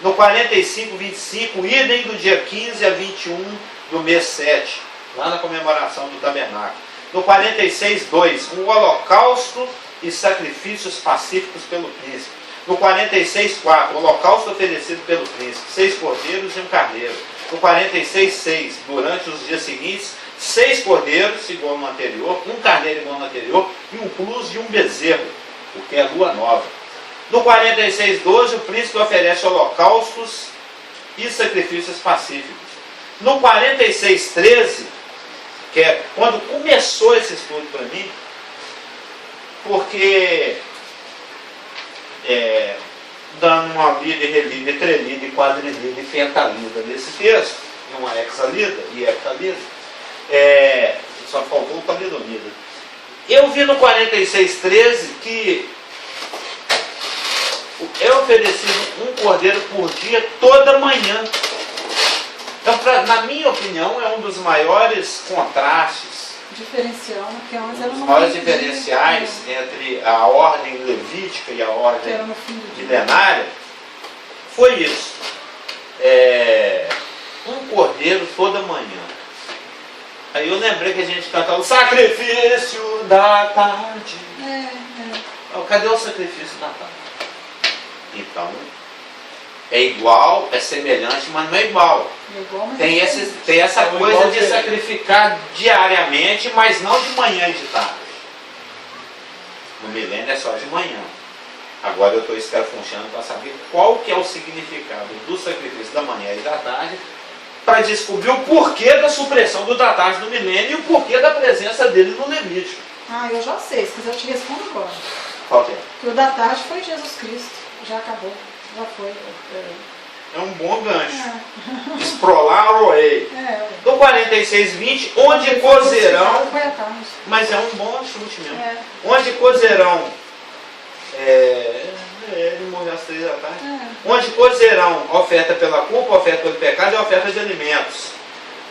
No 45:25, idem do dia 15 a 21 do mês 7, lá na comemoração do tabernáculo. No 46:2, um holocausto e sacrifícios pacíficos pelo príncipe. No 46:4, holocausto oferecido pelo príncipe, 6 cordeiros e um carneiro. No 46:6, durante os dias seguintes, 6 cordeiros, igual no anterior, um carneiro igual no anterior, e um plus e um bezerro, porque é lua nova. No 46:12, o príncipe oferece holocaustos e sacrifícios pacíficos. No 46:13, que é quando começou esse estudo para mim, porque dando uma lida e relida, e trelida, e quadrilida e pentalida nesse texto, e uma hexalida e heptalida, só faltou o palidomida. Eu vi no 46:13 que é oferecido um cordeiro por dia toda manhã. Então, na minha opinião, é um dos maiores contrastes, Diferencial, né? Porque antes era os no maiores fim do dia, diferenciais entre a ordem levítica e a que ordem era no fim do dia. milenária, foi isso. Um cordeiro toda manhã. Aí eu lembrei que a gente cantava o sacrifício da tarde. Cadê o sacrifício da tarde? Então, É igual, é semelhante, mas não é igual. É igual, mas Tem, é esse, diferente. tem essa São coisa igual de diferente. sacrificar diariamente, mas não de manhã e de tarde. No milênio é só de manhã. Agora eu estou escarafunchando para saber qual que é o significado do sacrifício da manhã e da tarde, para descobrir o porquê da supressão do da tarde no milênio e o porquê da presença dele no Levítico. Ah, eu já sei, se quiser eu te respondo agora. Qual que é? Que o da tarde foi Jesus Cristo. Já acabou. Já foi. É um bom gancho. É. Esprolar o rei. É. No 46:20, onde cozerão, Foi à tarde. mas é um bom chute mesmo. É. Onde cozerão, ele morreu às 3 da tarde. É. Onde cozerão oferta pela culpa, oferta pelo pecado e oferta de alimentos.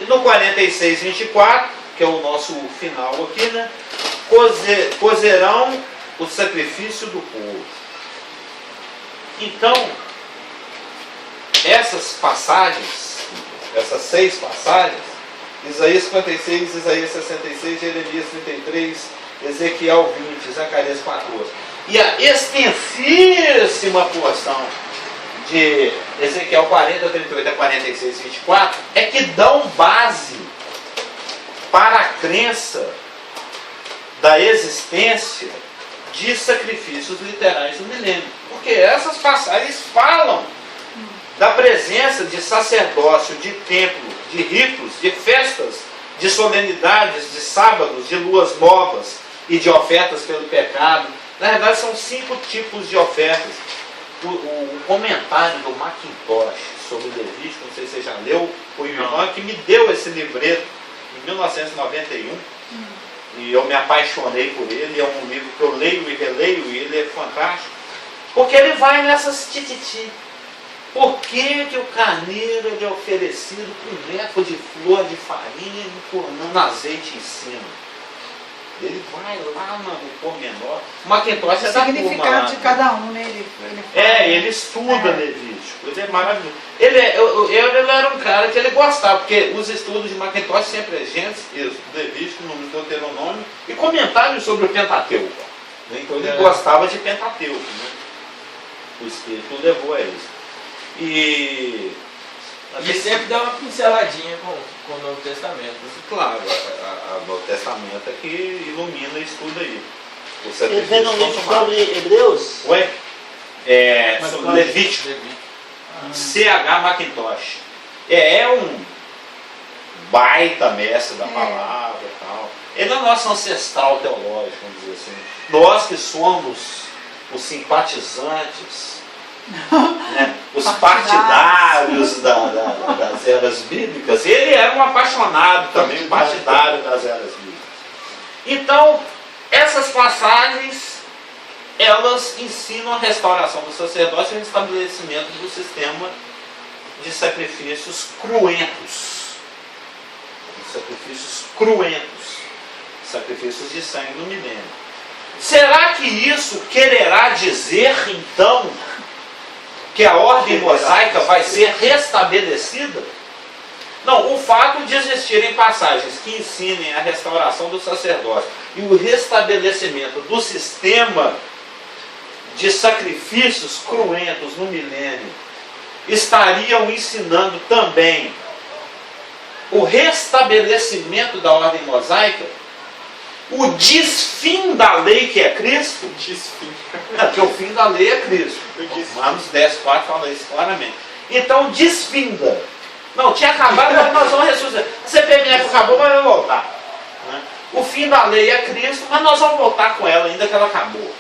E no 46:24, que é o nosso final aqui, né? Cozerão o sacrifício do povo. Então, essas passagens, essas 6 passagens, Isaías 56, Isaías 66, Jeremias 33, Ezequiel 20, Zacarias 14. E a extensíssima porção de Ezequiel 40, 38 a 46, 24 é que dão base para a crença da existência de sacrifícios literais no milênio. Porque essas passagens falam da presença de sacerdócio, de templo, de ritos, de festas, de solenidades, de sábados, de luas novas e de ofertas pelo pecado. Na verdade, são 5 tipos de ofertas. O comentário do Macintosh sobre Levítico, não sei se você já leu, foi o irmão que me deu esse livreto em 1991. E eu me apaixonei por ele. É um livro que eu leio e releio e ele é fantástico. Porque ele vai nessas tititi. Por que, que o carneiro ele é oferecido com metro de flor de farinha e tornando azeite em cima? Ele vai lá no pormenor. O Macintosh O é da turma lá, significado de né? cada um, né? Ele fala. Ele estuda Levítico, ele é maravilhoso. Ele era um cara que ele gostava, porque os estudos de Macintosh sempre é Gênesis, Levítico, Número, Deuteronômio e comentários sobre o Pentateuco. Né? Então ele gostava de Pentateuco. Né? O Espírito levou a isso. E sempre dá uma pinceladinha com o Novo Testamento. claro, o Novo Testamento é que ilumina isso tudo aí. O Ele sacrifício fez um livro consumado. sobre Hebreus? Ué? Sobre Levítico. C.H. Macintosh. É um baita mestre da palavra e tal. Ele é nosso ancestral teológico, vamos dizer assim. Nós que somos os simpatizantes, né, os partidários das eras bíblicas, ele era um apaixonado também, um partidário das eras bíblicas. Então, essas passagens, elas ensinam a restauração do sacerdócio e o estabelecimento do sistema de sacrifícios cruentos. Sacrifícios cruentos. Sacrifícios de sangue no milênio. Será que isso quererá dizer, então, que a ordem mosaica vai ser restabelecida? Não, o fato de existirem passagens que ensinem a restauração do sacerdócio e o restabelecimento do sistema de sacrifícios cruentos no milênio estariam ensinando também o restabelecimento da ordem mosaica, o desfim da lei que é Cristo. Porque o fim da lei é Cristo. Romanos 10:4 fala isso claramente. Então desfinda. Não, tinha acabado, mas nós vamos ressuscitar. A CPMF acabou, mas vai voltar. Né? O fim da lei é Cristo, mas nós vamos voltar com ela ainda que ela acabou.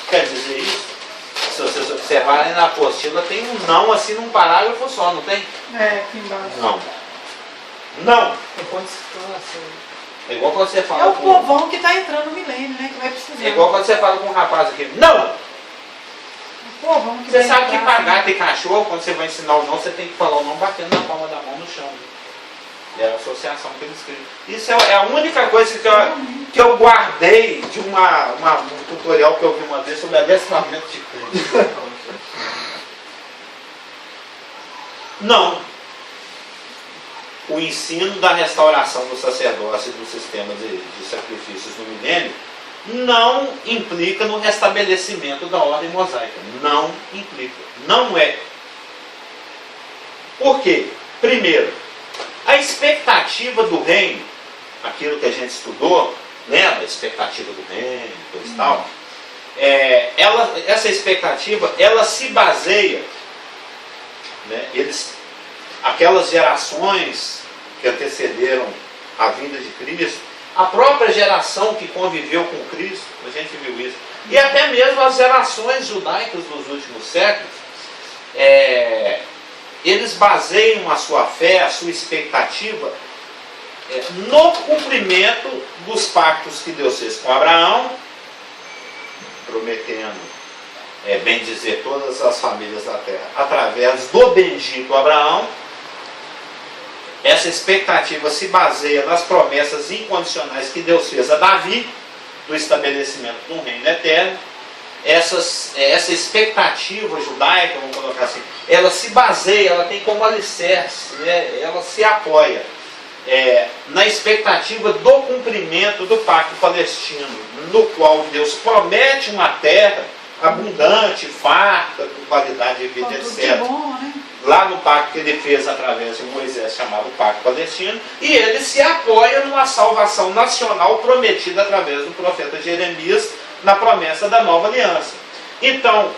Quer dizer isso? Se vocês observarem na apostila, tem um não assim num parágrafo só, não tem? Aqui embaixo. Não. Não. Ponto de exclamação. É igual quando você É fala o povão que está entrando no milênio, né? Que vai precisar. É igual quando você fala com um rapaz aqui. Não! O povão que Você vai sabe que entrar, para gato e cachorro, quando você vai ensinar o não, você tem que falar o não batendo na palma da mão no chão. É a associação que eles criam. Isso é a única coisa que eu guardei de um tutorial que eu vi uma vez sobre adestramento de crente. Não. O ensino da restauração do sacerdócio e do sistema de sacrifícios no milênio não implica no restabelecimento da ordem mosaica. Não implica. Não é. Por quê? Primeiro, a expectativa do reino, aquilo que a gente estudou, lembra? A expectativa do reino, coisa e tal. Essa expectativa, ela se baseia, né, aquelas gerações que antecederam a vinda de Cristo, a própria geração que conviveu com Cristo, a gente viu isso, e até mesmo as gerações judaicas dos últimos séculos, eles baseiam a sua fé, a sua expectativa no cumprimento dos pactos que Deus fez com Abraão, prometendo, bem dizer, todas as famílias da terra, através do bendito Abraão. Essa expectativa se baseia nas promessas incondicionais que Deus fez a Davi, do estabelecimento de um reino eterno. Essa expectativa judaica, vamos colocar assim, ela se baseia, ela tem como alicerce, né? Ela se apoia na expectativa do cumprimento do pacto palestino, no qual Deus promete uma terra abundante, farta, com qualidade de vida, etc. Bom, né? Lá no pacto que ele fez através de Moisés, chamado Pacto Palestino, e ele se apoia numa salvação nacional prometida através do profeta Jeremias, na promessa da nova aliança. Então,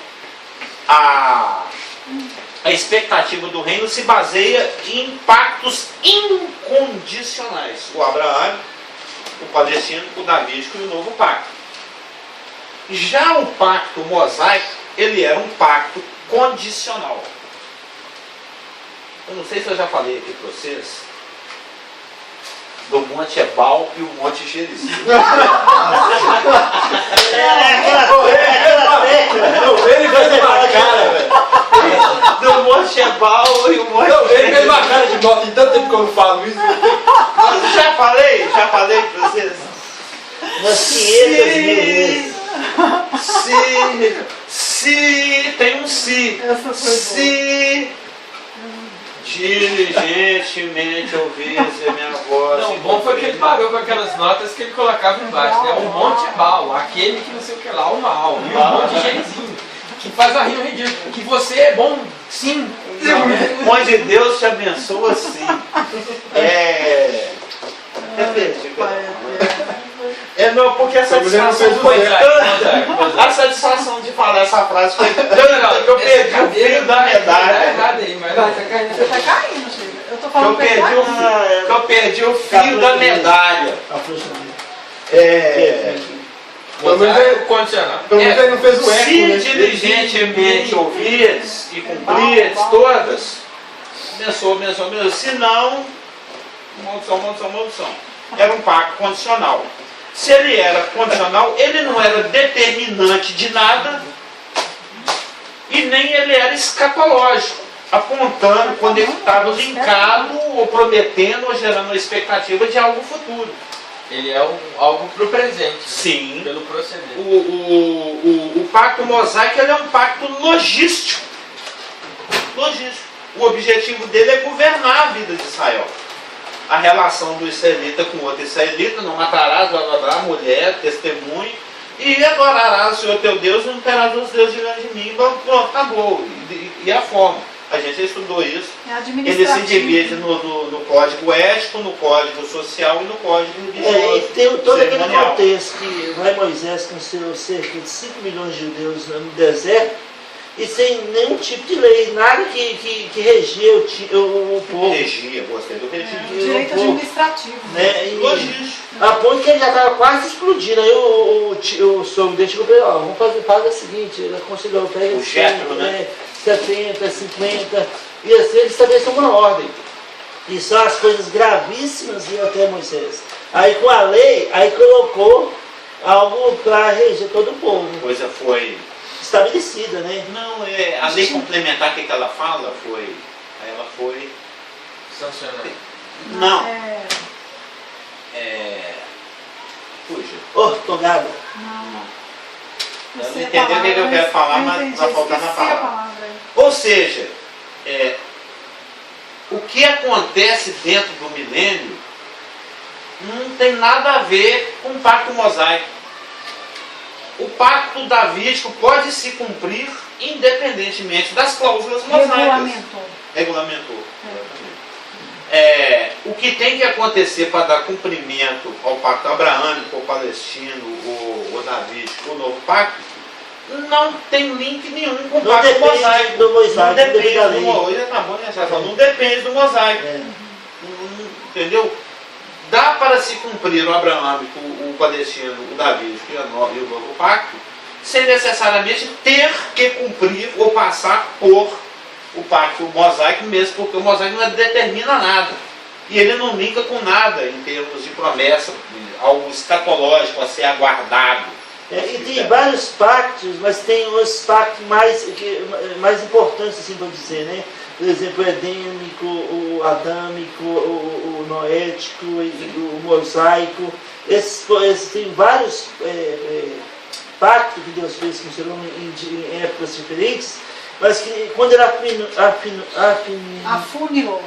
a expectativa do reino se baseia em pactos incondicionais. O Abraão, o palestino, o davídico e o novo pacto. Já o pacto mosaico, ele era um pacto condicional. Eu não sei se eu já falei aqui para vocês do Monte Ebal e o Monte Gerizim. Ele fez uma cara, velho. Do Monte Ebal e o Monte Não, ele fez Gerizim. uma cara de nota, tem tanto tempo que eu não falo isso. Já falei para vocês. Umas 500 mil vezes. Se tem um se. Essa foi Se diligentemente ouvisse a minha voz. Não, o bom foi que ele parou com aquelas notas que ele colocava embaixo, né? O Monte Ebal, aquele que não sei o que lá, o mal, e o Monte Gerizim, que faz a rima ridícula, que você é bom, sim. Onde Deus te abençoa, sim. Não, porque a satisfação foi tanta. A satisfação de falar essa frase foi tanta que eu perdi o fio da medalha. Você tá caindo, Chico. Eu tô falando Que eu perdi o fio da medalha. Pelo menos ele- Condicional. pelo menos ele não fez o eco, Se né? diligentemente ouvires e cumprires todas, abençoa. Se não, maldição. Era um pacto condicional. Se ele era condicional, ele não era determinante de nada e nem ele era escatológico, apontando quando ele estava linkado ou prometendo ou gerando uma expectativa de algo futuro. Ele é algo pro presente, Sim. pelo proceder. O pacto mosaico, ele é um pacto logístico. O objetivo dele é governar a vida de Israel. A relação do israelita com outro israelita, não matarás, blá blá blá, mulher, testemunho, e adorarás o Senhor teu Deus, não terás os deuses diante de mim, pronto, acabou. E a forma. A gente estudou isso. Ele se divide no código ético, no código social e no código E religioso. tem todo aquele cerimonial. contexto que vai Moisés com seus cerca de 5 milhões de judeus no deserto e sem nenhum tipo de lei, nada que regia o povo. Regia, gostei do regia. Direito administrativo. Né? E Logístico. a ponto que ele já estava quase explodindo. Aí o sogro dele chegou para ele, ó, vamos fazer o seguinte, ele aconselhou, pega O Jétro, né? 70, 50, e assim ele estabeleceu uma ordem. E só as coisas gravíssimas iam até Moisés. Aí com a lei, aí colocou algo para reger todo o povo. A coisa foi... Estabelecida, né? Não, a lei complementar que ela fala foi... Ela foi... Sancionado. Não. É, Puxa. Ô, togado. não. Eu não entendi o que eu quero falar, mas vai faltar na Esqueci a palavra. palavra aí. Ou seja, o que acontece dentro do milênio não tem nada a ver com o pacto mosaico. O pacto davídico pode se cumprir independentemente das cláusulas mosaicas. Regulamentou. Regulamentou. O que tem que acontecer para dar cumprimento ao pacto abraâmico, ao palestino, o davídico, o novo pacto, não tem link nenhum com o Não pacto depende mosaico. do mosaico, Não depende da do lei. mosaico. Tá bom, né, Sérgio? Não depende do mosaico. Entendeu? Dá para se cumprir o abraâmico, o palestino, o davídico e o novo pacto, sem necessariamente ter que cumprir ou passar por o pacto mosaico mesmo, porque o mosaico não determina nada. E ele não linka com nada em termos de promessa, algo escatológico a ser aguardado. E tem vários pactos, mas tem os pactos mais importantes, assim para dizer, né? Por exemplo, o edêmico, o adâmico, o noético, o mosaico. Esses tem vários pactos que Deus fez com o ser humano em épocas diferentes, mas que quando ele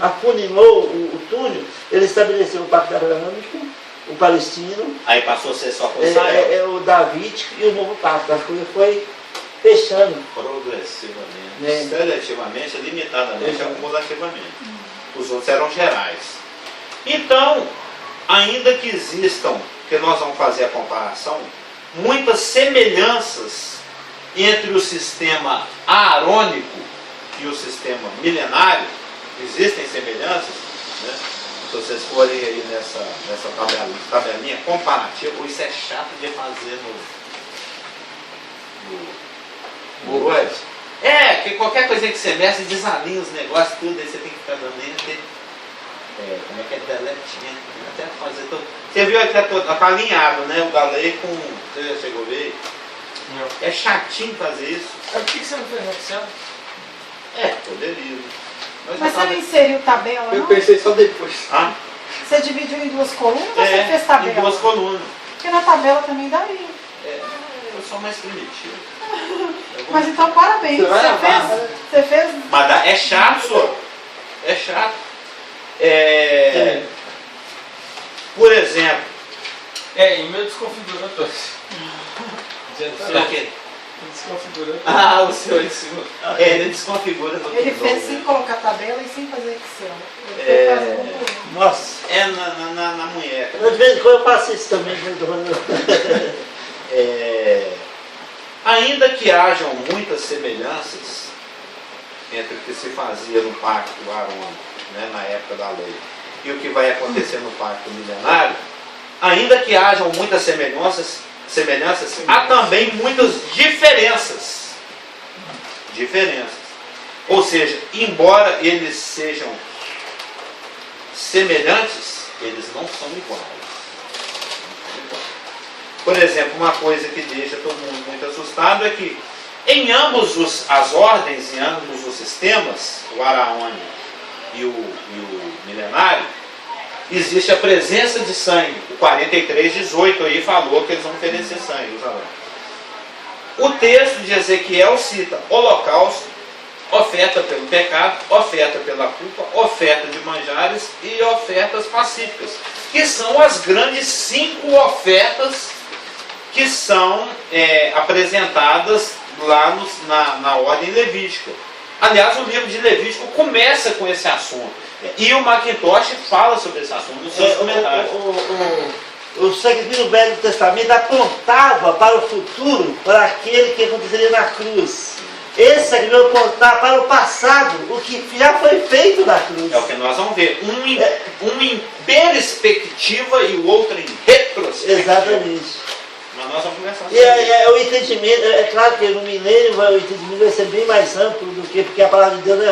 afunilou o túnel, ele estabeleceu o pacto abraâmico, o palestino, Aí passou a ser só com Israel. o davídico e o novo pacto. A coisa foi fechando. Progressivamente, seletivamente, limitadamente, acumulativamente. Os outros eram gerais. Então, ainda que existam, que nós vamos fazer a comparação, muitas semelhanças entre o sistema aarônico e o sistema milenário, existem semelhanças, né? Se vocês forem aí nessa tabelinha comparativa, isso é chato de fazer no Word. Que qualquer coisinha que você mexe, desalinha os negócios, tudo, aí você tem que ficar dando enter. Como é que é delete? Até fazer tudo. Você viu aqui, tá alinhado, né? O da lei com. Você já chegou a ver? Não. É chatinho fazer isso. Por que você não fez no Excel? Poderia. Mas você não inseriu tabela, Eu não? pensei só depois. Você dividiu em duas colunas ou você fez Em tabela? duas colunas. Porque na tabela também daria. Eu sou mais primitivo. Mas então parabéns, Você vai lavar, você fez. Mas é chato, senhor. É chato. Por exemplo. E o meu desconfigurou todos. O quê? Desconfigurou todos. O seu ele desconfigura no Ele Windows, fez sem né? colocar tabela e sem fazer Excel. Ele foi fazer um por um. Nossa. Na munheca. De vez em quando eu faço isso também. Ainda que hajam muitas semelhanças entre o que se fazia no pacto arônico, né, na época da lei, e o que vai acontecer no pacto milenário, ainda que hajam muitas semelhanças, há também muitas diferenças. Ou seja, embora eles sejam semelhantes, eles não são iguais. Por exemplo, uma coisa que deixa todo mundo muito assustado é que em ambos as ordens, em ambos os sistemas, o araônico e o milenário, existe a presença de sangue. O 43:18 aí falou que eles vão oferecer sangue, os arônicos. O texto de Ezequiel cita holocausto, oferta pelo pecado, oferta pela culpa, oferta de manjares e ofertas pacíficas, que são as grandes 5 ofertas que são apresentadas lá na ordem levítica. Aliás, o livro de Levítico começa com esse assunto. E o Macintosh fala sobre esse assunto nos seus comentários. O sacrifício do Velho Testamento apontava para o futuro, para aquele que aconteceria na cruz. Esse sacrifício apontava para o passado, o que já foi feito na cruz. É o que nós vamos ver. Um em perspectiva e o outro em retrospectiva. Exatamente. Mas nós vamos conversar sobre E isso. o entendimento, é claro que no milênio o entendimento vai ser bem mais amplo do que, porque a palavra de Deus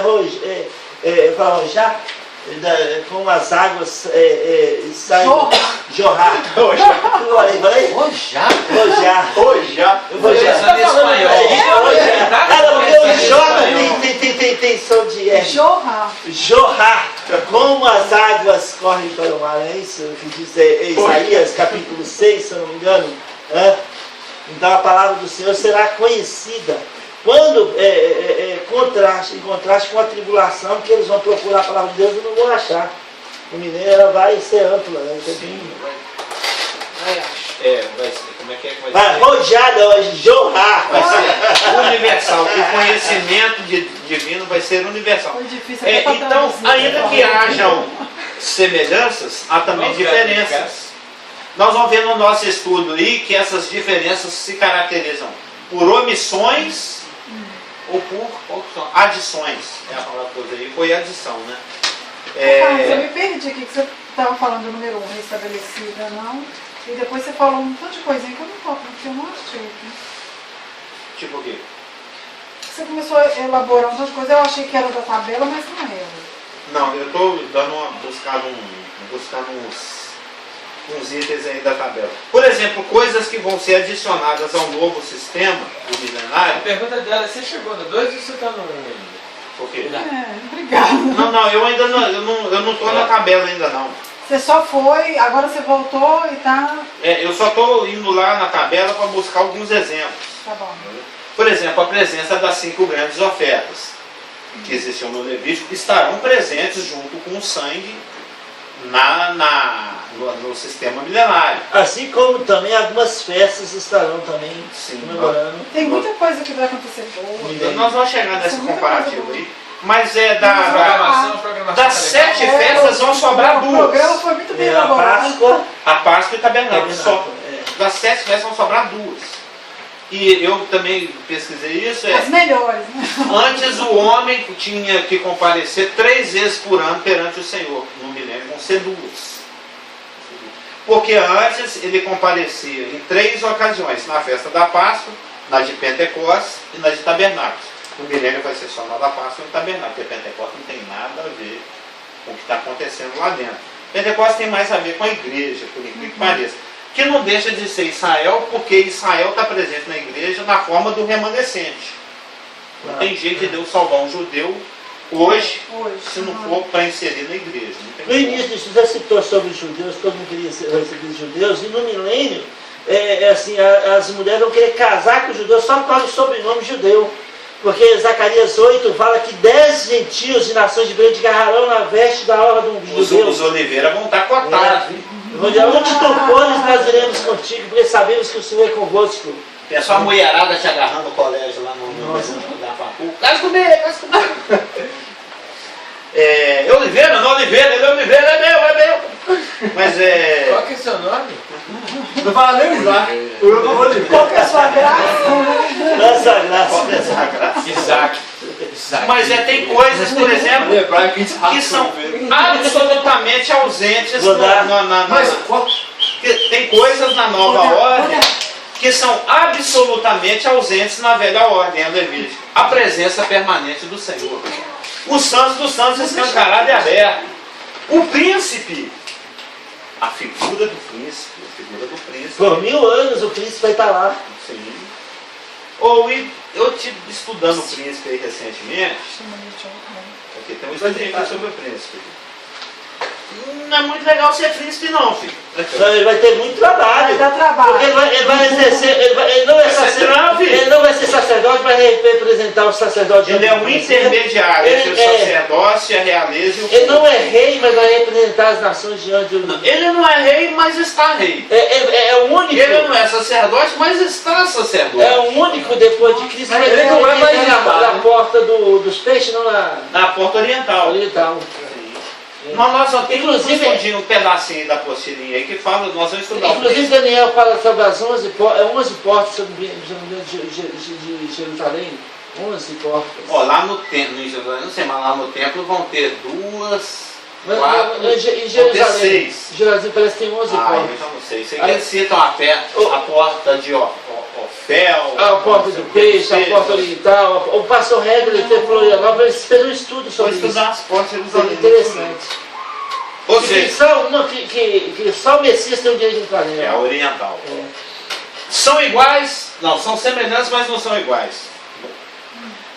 fala rojar, como as águas saem. Jorrar. Falei? Rojar? Rojar. Rojar. Pensando em espanhol. Cara, porque o J tem som de jorrar. Como as águas correm para o mar, é isso que diz Isaías capítulo 6, se eu não me engano. Então a palavra do Senhor será conhecida. Quando em contraste com a tribulação, que eles vão procurar a palavra de Deus e não vão achar. O mineiro ela vai ser ampla, né? Vai ser, como é que vai Vai ser? rojar, jorrar. Vai ser universal. O conhecimento divino vai ser universal. Foi difícil até pra Então, traduzir. ainda que hajam semelhanças, há também diferenças. Nós vamos ver no nosso estudo aí que essas diferenças se caracterizam por omissões ou por adições. É a palavra coisa aí, foi adição, né? Carlos, eu me perdi aqui, que você estava falando do número 1 restabelecida, não? E depois você falou um tanto de coisinha que eu não achei aqui. Tipo o quê? Você começou a elaborar um tanto de coisa, eu achei que era da tabela, mas não era. Não, eu estou buscando uns itens aí da tabela. Por exemplo, coisas que vão ser adicionadas ao novo sistema do A milenário. pergunta dela é: você chegou no 2 ou você está no 1 ainda? Por quê? Obrigada. Não, eu ainda não estou na tabela ainda não. Você só foi, agora você voltou e tá... Eu só estou indo lá na tabela para buscar alguns exemplos. Tá bom. Por exemplo, a presença das 5 grandes ofertas que existiam no Levítico estarão presentes junto com o sangue no sistema milenário. Assim como também algumas festas estarão também Sim. comemorando. Tem muita coisa que vai acontecer boa. Então, nós vamos chegar nesse Isso é muita comparativo coisa aí. Mas é Programação das 7 festas vão sobrar O programa duas. foi muito bem É a elaborado. Páscoa, A Páscoa e o Tabernáculo. Só. é. Das 7 festas vão sobrar duas. E eu também pesquisei isso. As melhores, né? Antes o homem tinha que comparecer 3 vezes por ano perante o Senhor. No milênio vão ser 2. Porque antes ele comparecia em 3 ocasiões. Na festa da Páscoa, na de Pentecostes e na de Tabernáculos. No milênio vai ser só na da Páscoa e no Tabernáculo. Porque Pentecostes não tem nada a ver com o que está acontecendo lá dentro. Pentecostes tem mais a ver com a igreja, por incrível que pareça. Que não deixa de ser Israel, porque Israel está presente na igreja na forma do remanescente. Não tem jeito de Deus salvar um judeu hoje, se não for para inserir na igreja. Não tem No início disso, já citou sobre os judeus, todo mundo queria receber os judeus, e no milênio, assim, as mulheres vão querer casar com os judeus só por causa do sobrenome judeu. Porque Zacarias 8 fala que 10 gentios de nações diferentes agarrarão na veste da honra de um judeu. Os oliveiras vão estar cotados. Onde tu fores, nós iremos contigo, porque sabemos que o Senhor é convosco. Tem só a mulherada te agarrando no colégio lá na facu. Casa comigo, casa comigo. É Oliveira, não Oliveira, ele é Oliveira, é meu. Mas Qual que é o seu nome? Não fala nem usar. Eu não vou dizer. Qual que é a sua graça? Nossa graça. Isaac. Mas tem coisas, por exemplo, Lembrar que que são absolutamente ausentes Vou dar. Mas tem coisas na nova ordem que são absolutamente ausentes na velha ordem, a Levítico. A presença permanente do Senhor. Os santos dos santos escancarado e aberto. O príncipe, a figura do príncipe. Por 1000 anos o príncipe vai estar lá. Sim. Eu estive estudando o príncipe aí recentemente. Aqui tem um estudinho aqui sobre o príncipe. Não é muito legal ser príncipe não, filho. Então, ele vai ter muito trabalho. Vai dar trabalho. Porque ele vai exercer, ele não vai ser sacerdote, vai representar o sacerdote. Ele é um intermediário entre o sacerdócio, a realeza e o Ele povo. não é rei, mas vai representar as nações diante do... Ele não é rei, mas está rei. É o único. Ele não é sacerdote, mas está sacerdote. É o único depois de Cristo que Ele não é mais na nada. porta dos peixes, não Na porta oriental. oriental. Nós só temos Inclusive- um pedacinho da apostilinha aí que fala, nós vamos estudar o Inclusive príncipe. Daniel fala sobre as 11 portas, se eu não me engano, de Jerusalém. 11 portas. Ó, lá no templo, em Jerusalém, não sei, mas lá no templo vão ter 2, Mas, 4, em vão ter Jerusalém, 6. Jerusalém parece que tem 11 Ah, eu portas. já não sei. Sei que eles citam a porta de Ofel. A porta do peixe, a porta oriental. O pastor Regler, ele teve Florianópolis, fez um estudo Vou sobre isso. estudar as portas de É Jerusalém. interessante. Ou Que seja, só o Messias tem o direito de entrar é a nela. oriental. É. São iguais? Não, são semelhantes, mas não são iguais.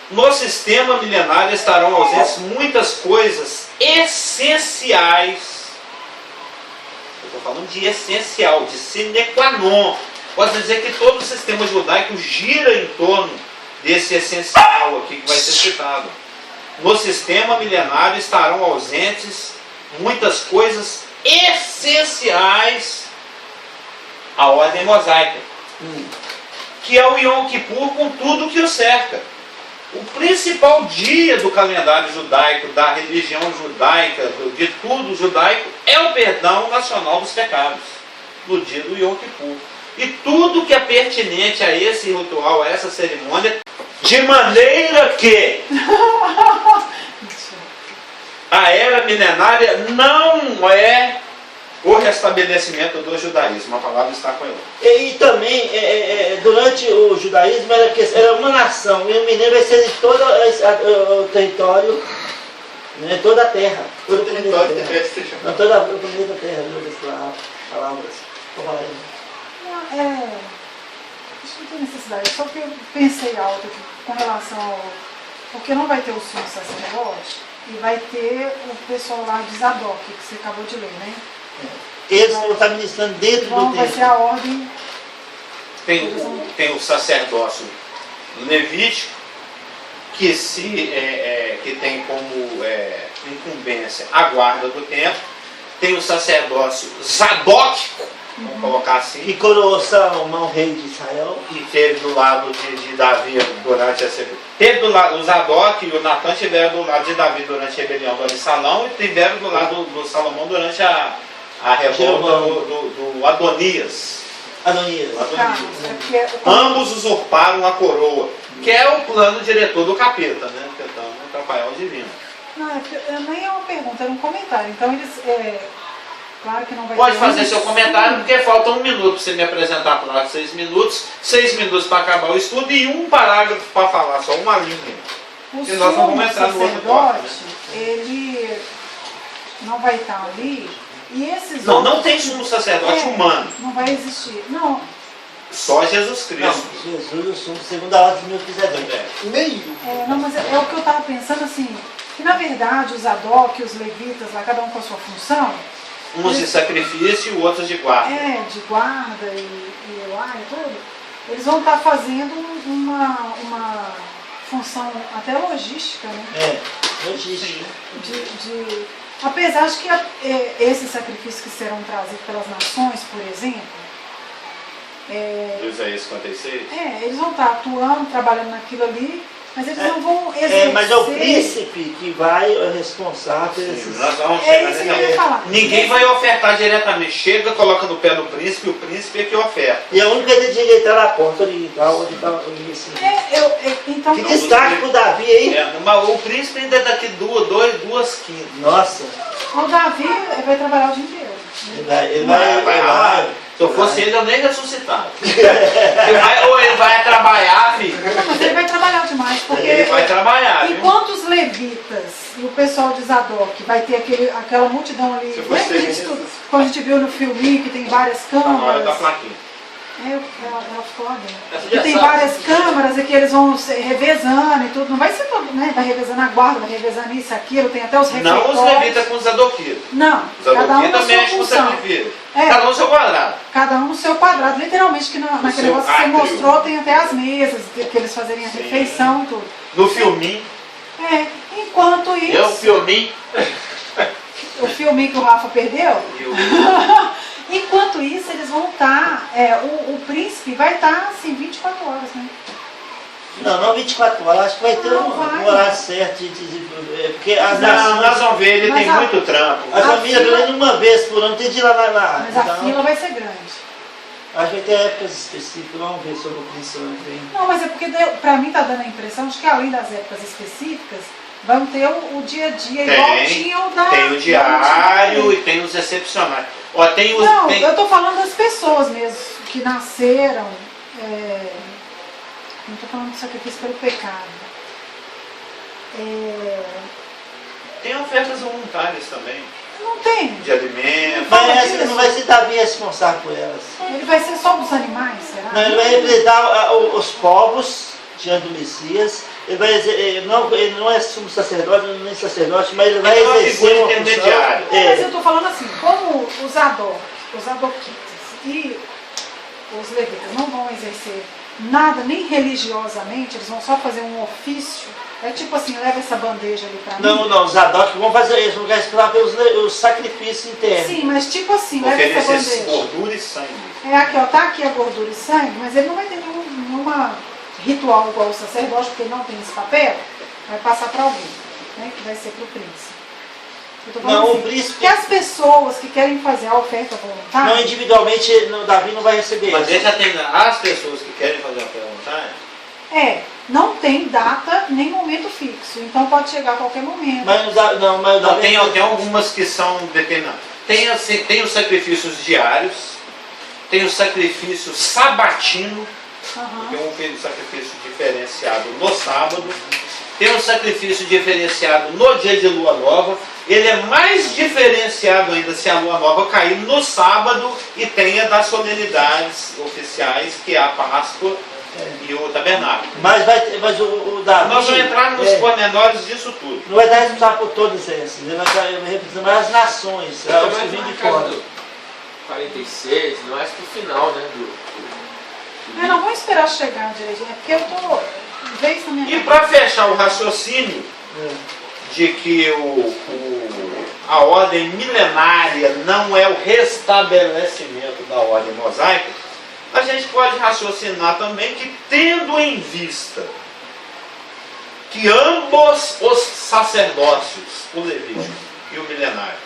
No sistema milenário estarão ausentes muitas coisas essenciais. Eu estou falando de essencial, de sine qua non. Posso dizer que todo o sistema judaico gira em torno desse essencial aqui que vai ser citado. No sistema milenário estarão ausentes muitas coisas essenciais à ordem mosaica. que é o Yom Kippur com tudo que o cerca. O principal dia do calendário judaico, da religião judaica, de tudo judaico, é o perdão nacional dos pecados, no dia do Yom Kippur. E tudo que é pertinente a esse ritual, a essa cerimônia, De maneira que a era milenária não é o restabelecimento do judaísmo. A palavra está com ele. e também durante o judaísmo era uma nação, e o mineiro vai ser de todo o território, né, toda a terra, todo o planeta Terra. Não, toda o planeta Terra, as palavras. Vou falar aí. Acho que não tem necessidade, só que eu pensei alto aqui com relação ao. Porque não vai ter o sumo sacerdote e vai ter o pessoal lá de Zadok, que você acabou de ler, né? Eles vão estar ministrando dentro Então do vai ser templo. a ordem. Tem o sacerdócio levítico, que tem como incumbência a guarda do templo. Tem o sacerdócio zadóquico, vamos colocar assim, Que coroou Salomão, rei de Israel. que teve do lado de Davi durante essa. Teve do lado, o Zadok e o Natan tiveram do lado de Davi durante a rebelião do Absalão e tiveram do lado do Salomão durante a revolta do Adonias. Adonias. Tá, é porque Ambos usurparam a coroa, que é o plano diretor do capeta, né? Tentando atrapalhar o divino. Não, nem é uma pergunta, era um comentário. Então eles. Claro que não vai Pode ter fazer um seu comentário, porque falta 1 minuto para você me apresentar por lá de 6 minutos, 6 minutos para acabar o estudo e um parágrafo para falar, só uma linha. O E nós vamos sumo entrar no outro bloco, sacerdote, ele não vai estar ali. E esses Não, outros- não tem sumo sacerdote humano, Não vai existir. Não, só Jesus Não, Cristo. Jesus, o sumo, segundo a ordem de Melquisedeque. não, mas é o que eu estava pensando assim, que na verdade os Zadok, os levitas, lá, cada um com a sua função, Uns de sacrifício e outros de guarda. de guarda e lá e tudo, eles vão estar fazendo uma função até logística, né? Logística. Apesar de que esses sacrifícios que serão trazidos pelas nações, por exemplo, Do Isaías 56. eles vão estar atuando, trabalhando naquilo ali, mas eles não vão exercer. Mas é o príncipe que vai responsável por esses. Nós vamos É chegar isso que nesse eu ia falar. Ninguém vai ofertar diretamente. Chega, coloca no pé do príncipe, o príncipe é que oferta. E a única que tem direito é na porta oriental, onde está o esse. Então, Que destaque pro Davi aí. Mas o príncipe ainda é daqui duas quintas. Nossa, o Davi vai trabalhar o dia inteiro. ele vai. Se eu fosse ele, eu nem ressuscitava. Ou ele vai trabalhar, filho. Não, mas ele vai trabalhar demais, porque Ele vai trabalhar, viu? enquanto os levitas e o pessoal de Zadok vai ter aquela multidão ali, Se lembra você que a gente, quando a gente viu no filminho que tem várias Na hora da câmeras, plaquinha. ela ficou lá dentro. Essa Que já tem sabe. várias câmeras e que eles vão revezando e tudo, não vai ser todo, né? Vai revezando a guarda, vai revezando isso, aquilo, tem até os Não refeitórios. os levitas com os adoquitos. Não, Os cada um adoquitos na sua mexem com o função. sacrifício. É. Cada um no seu quadrado. Cada um no seu quadrado, literalmente, que naquele seu negócio que você átrio. mostrou, tem até as mesas, que eles fazerem a Sim. refeição e tudo. No filminho. Enquanto isso, Eu, filminho. o filme que o Rafa perdeu, Eu. enquanto isso eles vão estar, o príncipe vai estar assim 24 horas, né? Não 24 horas, acho que vai ter Não, um vai. horário certo porque as Não, nações. nós vamos ver, ele Mas tem a- muito trampo. As a famílias fila- ganham uma vez por ano, tem de ir lá. Mas a Então, fila vai ser grande. acho que vai ter épocas específicas, vamos ver sobre o príncipe ano que vem. Não, mas é porque pra mim tá dando a impressão de que além das épocas específicas, vão ter o dia a dia, igual tinha o da... Tem o diário e tem os excepcionais. Ó, tem os. Não, tem- eu tô falando das pessoas mesmo, que nasceram... não tô falando do sacrifício pelo pecado. Tem ofertas voluntárias também. Não tem. De alimentos. Mas essa não vai ser Davi responsável por elas. Ele vai ser só dos animais, será? Não, ele vai representar os povos diante do Messias. Ele não é sumo sacerdote, nem sacerdote, mas ele vai Ele é uma exercer figura uma intermediária. Não, mas função. eu tô falando assim, como os adoquitas e os levitas não vão exercer nada, nem religiosamente, eles vão só fazer um ofício. É tipo assim, leva essa bandeja ali pra mim. Não, os Zadok vão fazer isso, vão esperar pelos sacrifícios internos. Sim, mas tipo assim, leva essa Oferecer bandeja. gordura e sangue. Aqui, ó, tá aqui a gordura e sangue, mas ele não vai ter nenhum nenhuma ritual igual o sacerdote, porque não tem esse papel, vai passar para alguém, né? Que vai ser para o príncipe. Eu tô falando Não, assim, o príncipe. que as pessoas que querem fazer a oferta voluntária. Não, individualmente, Davi não vai receber Mas isso. deixa terminar. As pessoas que querem fazer a pergunta, Não tem data nem momento fixo. Então pode chegar a qualquer momento. Mas o Davi. tem algumas que são determinadas. Tem os sacrifícios diários, tem o sacrifício sabatino, Aham. tem um sacrifício diferenciado no sábado, tem um sacrifício diferenciado no dia de lua nova. Ele é mais diferenciado ainda se a lua nova cair no sábado e tenha das solenidades oficiais, que é a Páscoa e o tabernáculo. Mas o Davi. Nós vamos entrar nos pormenores disso tudo. Não vai dar responsável por todas essas. Ele vai representar as nações, os que vêm de fora. 46, não acho que o final, né? Eu não vou esperar chegar direitinho, é porque eu tô. Vez na minha E para fechar o raciocínio de que a ordem milenária não é o restabelecimento da ordem mosaica, a gente pode raciocinar também que, tendo em vista que ambos os sacerdócios, o levítico e o milenário,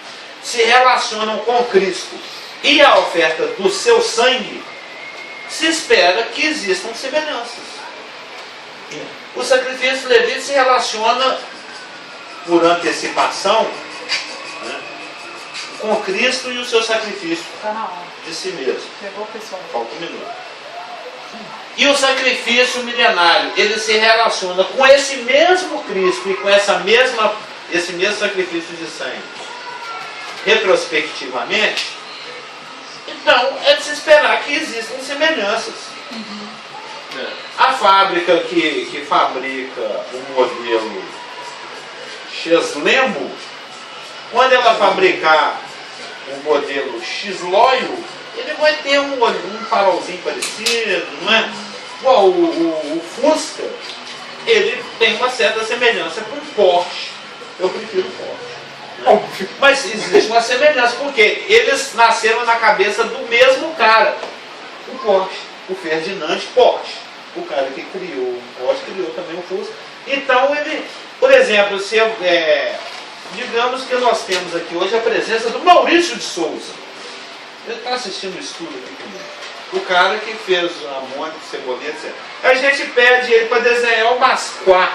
se relacionam com Cristo e a oferta do seu sangue, se espera que existam semelhanças. O sacrifício levítico se relaciona, por antecipação, né, com Cristo e o seu sacrifício Tá na hora. de si mesmo. Pegou o pessoal. Falta um minuto. E o sacrifício milenário, ele se relaciona com esse mesmo Cristo e com esse mesmo sacrifício de sangue. Retrospectivamente, então é de se esperar que existam semelhanças. A fábrica que fabrica o modelo X-Lemo, quando ela fabricar o modelo X-Loio, ele vai ter um farolzinho parecido, não é? Igual o Fusca, ele tem uma certa semelhança com o Porsche. Eu prefiro o Porsche. Mas existe uma semelhança, porque eles nasceram na cabeça do mesmo cara. O Porsche, o Ferdinand Porsche. O cara que criou o Porsche criou também o Fusca. Então ele, por exemplo, digamos que nós temos aqui hoje a presença do Maurício de Souza. Ele está assistindo o estudo aqui comigo. O cara que fez a Mônica, o Cebolinha, etc. A gente pede ele para desenhar o Masquá.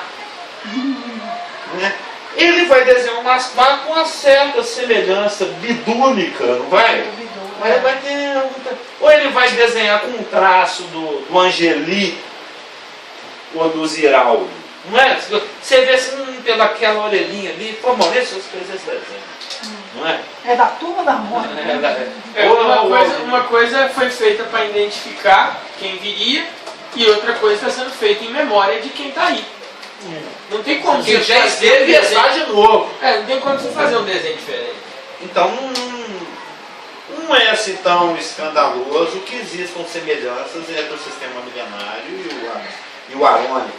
Né? Ele vai desenhar o Masquá com uma certa semelhança bidúnica, não vai? Mas vai ter, ou ele vai desenhar com um traço do Angeli ou do Ziraldo. Não é? Você vê assim, pelaquela orelhinha ali, pô, Maurício, eu fez esse desenho. Não é? É da turma da Mônica. Uma coisa foi feita para identificar quem viria e outra coisa está sendo feita em memória de quem está aí. Não tem como Quem você já fazer esteve um está de novo. não tem como você fazer um desenho diferente. Então não é assim tão escandaloso que existam semelhanças entre o sistema milenário e o arônico.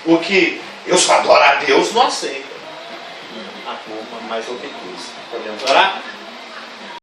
O que eu só adoro a Deus não aceito. A turma mais obtusa. Podemos orar?